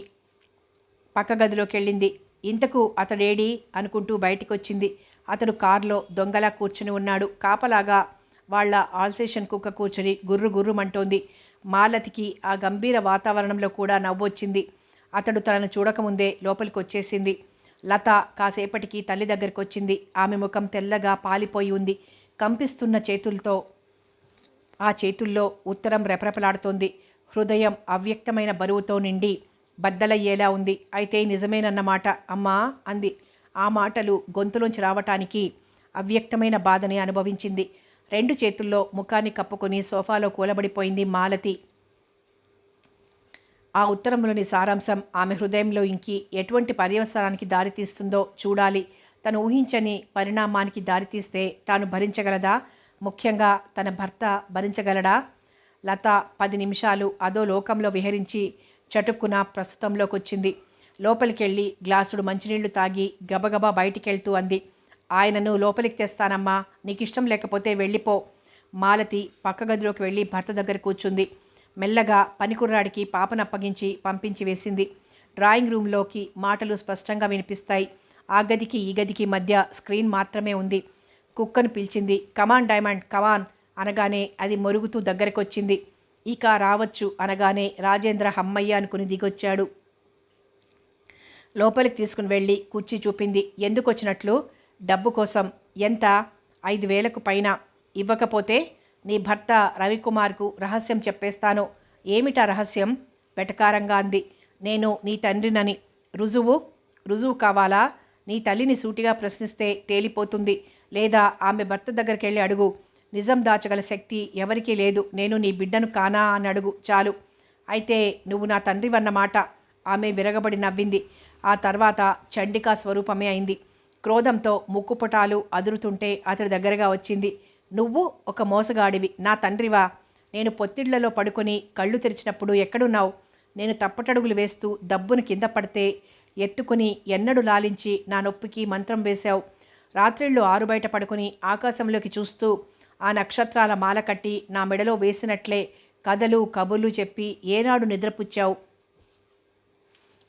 పక్క గదిలోకెళ్ళింది. ఇంతకు అతడేడి అనుకుంటూ బయటికొచ్చింది. అతడు కారులో దొంగలా కూర్చుని ఉన్నాడు. కాపలాగా వాళ్ల ఆల్సేషన్ కుక్క కూర్చుని గుర్రు గుర్రుమంటోంది. మాలతికి ఆ గంభీర వాతావరణంలో కూడా నవ్వొచ్చింది. అతడు తనను చూడకముందే లోపలికి వచ్చేసింది. లత కాసేపటికి తల్లి దగ్గరికి వచ్చింది. ఆమె ముఖం తెల్లగా పాలిపోయి ఉంది. కంపిస్తున్న చేతులతో ఆ చేతుల్లో ఉత్తరం రెపరెపలాడుతోంది. హృదయం అవ్యక్తమైన బరువుతో నిండి బద్దలయ్యేలా ఉంది. అయితే నిజమేనన్నమాట అమ్మా అంది. ఆ మాటలు గొంతులోంచి రావటానికి అవ్యక్తమైన బాధని అనుభవించింది. 2 చేతుల్లో ముఖాన్ని కప్పుకొని సోఫాలో కూలబడిపోయింది మాలతి. ఆ ఉత్తరంలోని సారాంశం ఆమె హృదయంలో ఇంకి ఎటువంటి పర్యవసరానికి దారితీస్తుందో చూడాలి. తను ఊహించని పరిణామానికి దారితీస్తే తాను భరించగలదా? ముఖ్యంగా తన భర్త భరించగలడా? లత 10 నిమిషాలు అదో లోకంలో విహరించి చటుక్కున ప్రస్తుతంలోకి వచ్చింది. లోపలికెళ్ళి గ్లాసుడు మంచినీళ్లు తాగి గబగబా బయటికెళ్తూ అంది. ఆయనను లోపలికి తెస్తానమ్మా, నీకిష్టం లేకపోతే వెళ్ళిపో. మాలతి పక్క గదిలోకి వెళ్ళి భర్త దగ్గర కూర్చుంది. మెల్లగా పనికుర్రాడికి పాపను అప్పగించి పంపించి వేసింది. డ్రాయింగ్ రూమ్లోకి మాటలు స్పష్టంగా వినిపిస్తాయి. ఆ గదికి ఈ గదికి మధ్య స్క్రీన్ మాత్రమే ఉంది. కుక్కను పిలిచింది. కమాన్ డైమండ్, కమాన్ అనగానే అది మొరుగుతూ దగ్గరకొచ్చింది. ఇక రావచ్చు అనగానే రాజేంద్ర హమ్మయ్య అనుకుని దిగొచ్చాడు. లోపలికి తీసుకుని వెళ్ళి కుర్చీ చూపింది. ఎందుకు వచ్చినట్లు? డబ్బు కోసం. ఎంత? 5,000కు పైన. ఇవ్వకపోతే నీ భర్త రవికుమార్కు రహస్యం చెప్పేస్తాను. ఏమిటా రహస్యం? వెటకారంగా అంది. నేను నీ తండ్రినని. రుజువు కావాలా? నీ తల్లిని సూటిగా ప్రశ్నిస్తే తేలిపోతుంది. లేదా ఆమె భర్త దగ్గరికి వెళ్ళి అడుగు. నిజం దాచగల శక్తి ఎవరికీ లేదు. నేను నీ బిడ్డను కానా అని అడుగు చాలు. అయితే నువ్వు నా తండ్రివన్నమాట. ఆమె విరగబడి నవ్వింది. ఆ తర్వాత చండికా స్వరూపమే అయింది. క్రోధంతో ముక్కుపుటాలు అదురుతుంటే అతడి దగ్గరగా వచ్చింది. నువ్వు ఒక మోసగాడివి. నా తండ్రివా? నేను పొత్తిళ్లలో పడుకొని కళ్ళు తెరిచినప్పుడు ఎక్కడున్నావు? నేను తప్పటడుగులు వేస్తూ దబ్బును కింద పడితే ఎత్తుకుని ఎన్నడు లాలించి నా నొప్పికి మంత్రం వేశావు. రాత్రిళ్ళు 6 బయట పడుకుని ఆకాశంలోకి చూస్తూ ఆ నక్షత్రాల మాల కట్టి నా మెడలో వేసినట్లే కథలు కబుర్లు చెప్పి ఏనాడు నిద్రపుచ్చావు?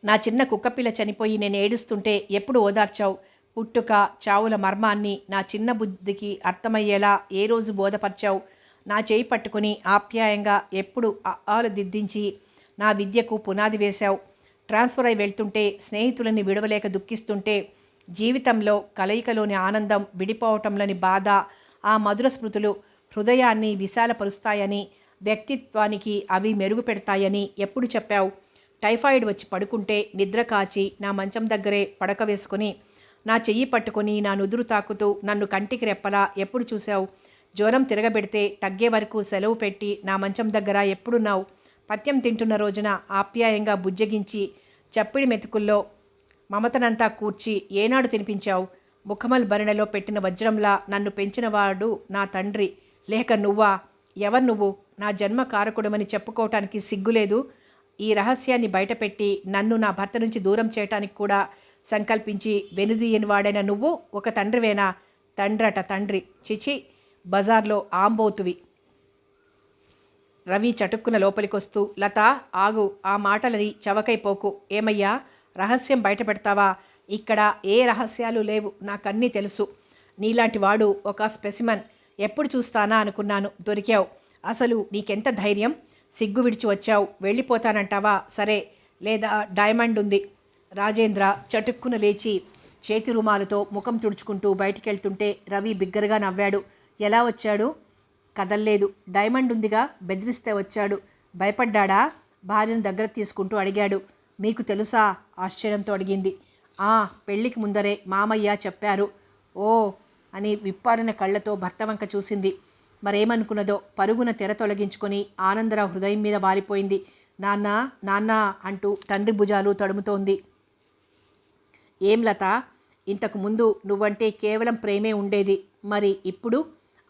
నా చిన్న కుక్కపిల్ల చనిపోయి నేను ఏడుస్తుంటే ఎప్పుడు ఓదార్చావు? పుట్టుక చావుల మర్మాన్ని నా చిన్న బుద్ధికి అర్థమయ్యేలా ఏ రోజు బోధపరిచావు? నా చేయి పట్టుకుని ఆప్యాయంగా ఎప్పుడు ఆలు దిద్దించి నా విద్యకు పునాది వేశావు. ట్రాన్స్ఫర్ అయి వెళ్తుంటే, స్నేహితులని విడవలేక దుఃఖిస్తుంటే, జీవితంలో కలయికలోని ఆనందం, విడిపోవటంలోని బాధ, ఆ మధుర స్మృతులు హృదయాన్ని విశాలపరుస్తాయని, వ్యక్తిత్వానికి అవి మెరుగు పెడతాయని ఎప్పుడు చెప్పావు? టైఫాయిడ్ వచ్చి పడుకుంటే నిద్ర కాచి నా మంచం దగ్గరే పడక వేసుకుని నా చెయ్యి పట్టుకొని నా నుదురు తాకుతూ నన్ను కంటికి రెప్పలా ఎప్పుడు చూశావు? జ్వరం తిరగబెడితే తగ్గే వరకు సెలవు పెట్టి నా మంచం దగ్గర ఎప్పుడున్నావు? పథ్యం తింటున్న రోజున ఆప్యాయంగా బుజ్జగించి చప్పిడి మెతుకుల్లో మమతనంతా కూర్చి ఏనాడు తినిపించావు? ముఖమల్ భరణలో పెట్టిన వజ్రంలా నన్ను పెంచినవాడు నా తండ్రి లేక నువ్వా? ఎవరు నువ్వు? నా జన్మ కారకుడమని చెప్పుకోవటానికి సిగ్గులేదు? ఈ రహస్యాన్ని బయటపెట్టి నన్ను నా భర్త నుంచి దూరం చేయటానికి కూడా సంకల్పించి వెనుదీయని వాడైన నువ్వు ఒక తండ్రివేనా? తండ్రట తండ్రి, చిచి, బజార్లో ఆంబోతువి. రవి చటుక్కున లోపలికొస్తూ, లత ఆగు, ఆ మాటలని చవకైపోకు. ఏమయ్యా, రహస్యం బయట పెడతావా? ఇక్కడ ఏ రహస్యాలు లేవు, నాకన్నీ తెలుసు. నీలాంటి వాడు ఒక స్పెసిమన్. ఎప్పుడు చూస్తానా అనుకున్నాను, దొరికావు. అసలు నీకెంత ధైర్యం? సిగ్గు విడిచి వచ్చావు. వెళ్ళిపోతానంటావా? సరే, లేదా డైమండ్ ఉంది. రాజేంద్ర చటుక్కున లేచి చేతి రుమాలతో ముఖం తుడుచుకుంటూ బయటికెళ్తుంటే రవి బిగ్గరగా నవ్వాడు. ఎలా వచ్చాడు? కదల్లేదు. డైమండ్ ఉందిగా, బెదిరిస్తే వచ్చాడు. భయపడ్డాడా? భార్యను దగ్గరకు తీసుకుంటూ అడిగాడు. మీకు తెలుసా? ఆశ్చర్యంతో అడిగింది. పెళ్లికి ముందరే మామయ్య చెప్పారు. ఓ అని విప్పారిన కళ్ళతో భర్త వంక చూసింది. మరేమనుకున్నదో పరుగున తెర తొలగించుకొని ఆనందరావు హృదయం మీద వాలిపోయింది. నాన్న నాన్న అంటూ తండ్రి భుజాలు తడుముతోంది. ఏం లత, ఇంతకు ముందు నువ్వంటే కేవలం ప్రేమే ఉండేది, మరి ఇప్పుడు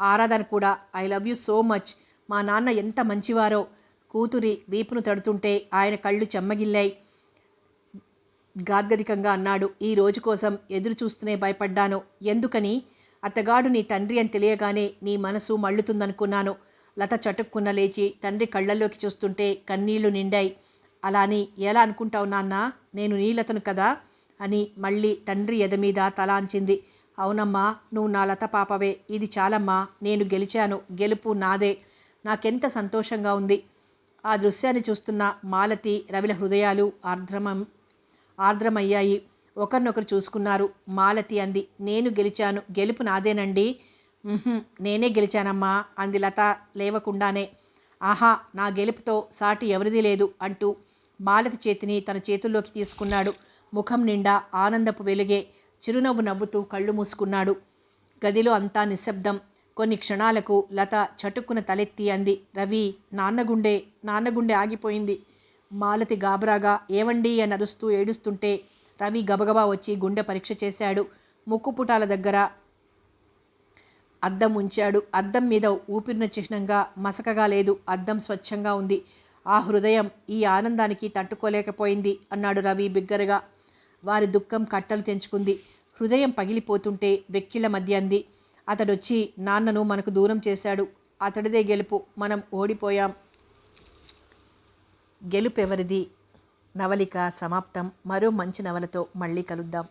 ఆరాధన కూడా. I love you so much. మా నాన్న ఎంత మంచివారో. కూతురి వీపును తడుతుంటే ఆయన కళ్ళు చెమ్మగిల్లాయి. గాద్గదికంగా అన్నాడు. ఈ రోజు కోసం ఎదురు చూస్తూనే భయపడ్డాను. ఎందుకని? అత్తగాడు నీ తండ్రి అని తెలియగానే నీ మనసు మళ్ళుతుందనుకున్నాను. లత చటుక్కున్న లేచి తండ్రి కళ్ళల్లోకి చూస్తుంటే కన్నీళ్లు నిండాయి. అలా అని ఎలా అనుకుంటావు నాన్న? నేను నీ లతను కదా అని మళ్ళీ తండ్రి ఎదమీద తలాంచింది. అవునమ్మా, నువ్వు నా లత పాపవే. ఇది చాలమ్మా, నేను గెలిచాను. గెలుపు నాదే. నాకెంత సంతోషంగా ఉంది. ఆ దృశ్యాన్ని చూస్తున్న మాలతి, రవిల హృదయాలు ఆర్ద్రమయ్యాయి. ఒకరినొకరు చూసుకున్నారు. మాలతి అంది, నేను గెలిచాను. గెలుపు నాదేనండి. నేనే గెలిచానమ్మా అంది లత లేవకుండానే. ఆహా, నా గెలుపుతో సాటి ఎవరిది లేదు అంటూ మాలతి చేతిని తన చేతుల్లోకి తీసుకున్నాడు. ముఖం నిండా ఆనందపు వెలుగే. చిరునవ్వు నవ్వుతూ కళ్ళు మూసుకున్నాడు. గదిలో అంతా నిశ్శబ్దం. కొన్ని క్షణాలకు లత చటుక్కున తలెత్తి అంది, రవి, నాన్నగుండె ఆగిపోయింది. మాలతి గాబరాగా ఏవండి అని అరుస్తూ ఏడుస్తుంటే రవి గబగబా వచ్చి గుండె పరీక్ష చేశాడు. ముక్కుపుటాల దగ్గర అద్దం ఉంచాడు. అద్దం మీద ఊపిరిన చిహ్నంగా మసకగా లేదు. అద్దం స్వచ్ఛంగా ఉంది. ఆ హృదయం ఈ ఆనందానికి తట్టుకోలేకపోయింది అన్నాడు రవి బిగ్గరగా. వారి దుఃఖం కట్టలు తెంచుకుంది. హృదయం పగిలిపోతుంటే వెక్కిళ్ల మధ్య అంది, అతడొచ్చి నాన్నను మనకు దూరం చేశాడు. అతడిదే గెలుపు. మనం ఓడిపోయాం. గెలుపెవరిది? నవలిక సమాప్తం. మరో మంచి నవలతో మళ్ళీ కలుద్దాం.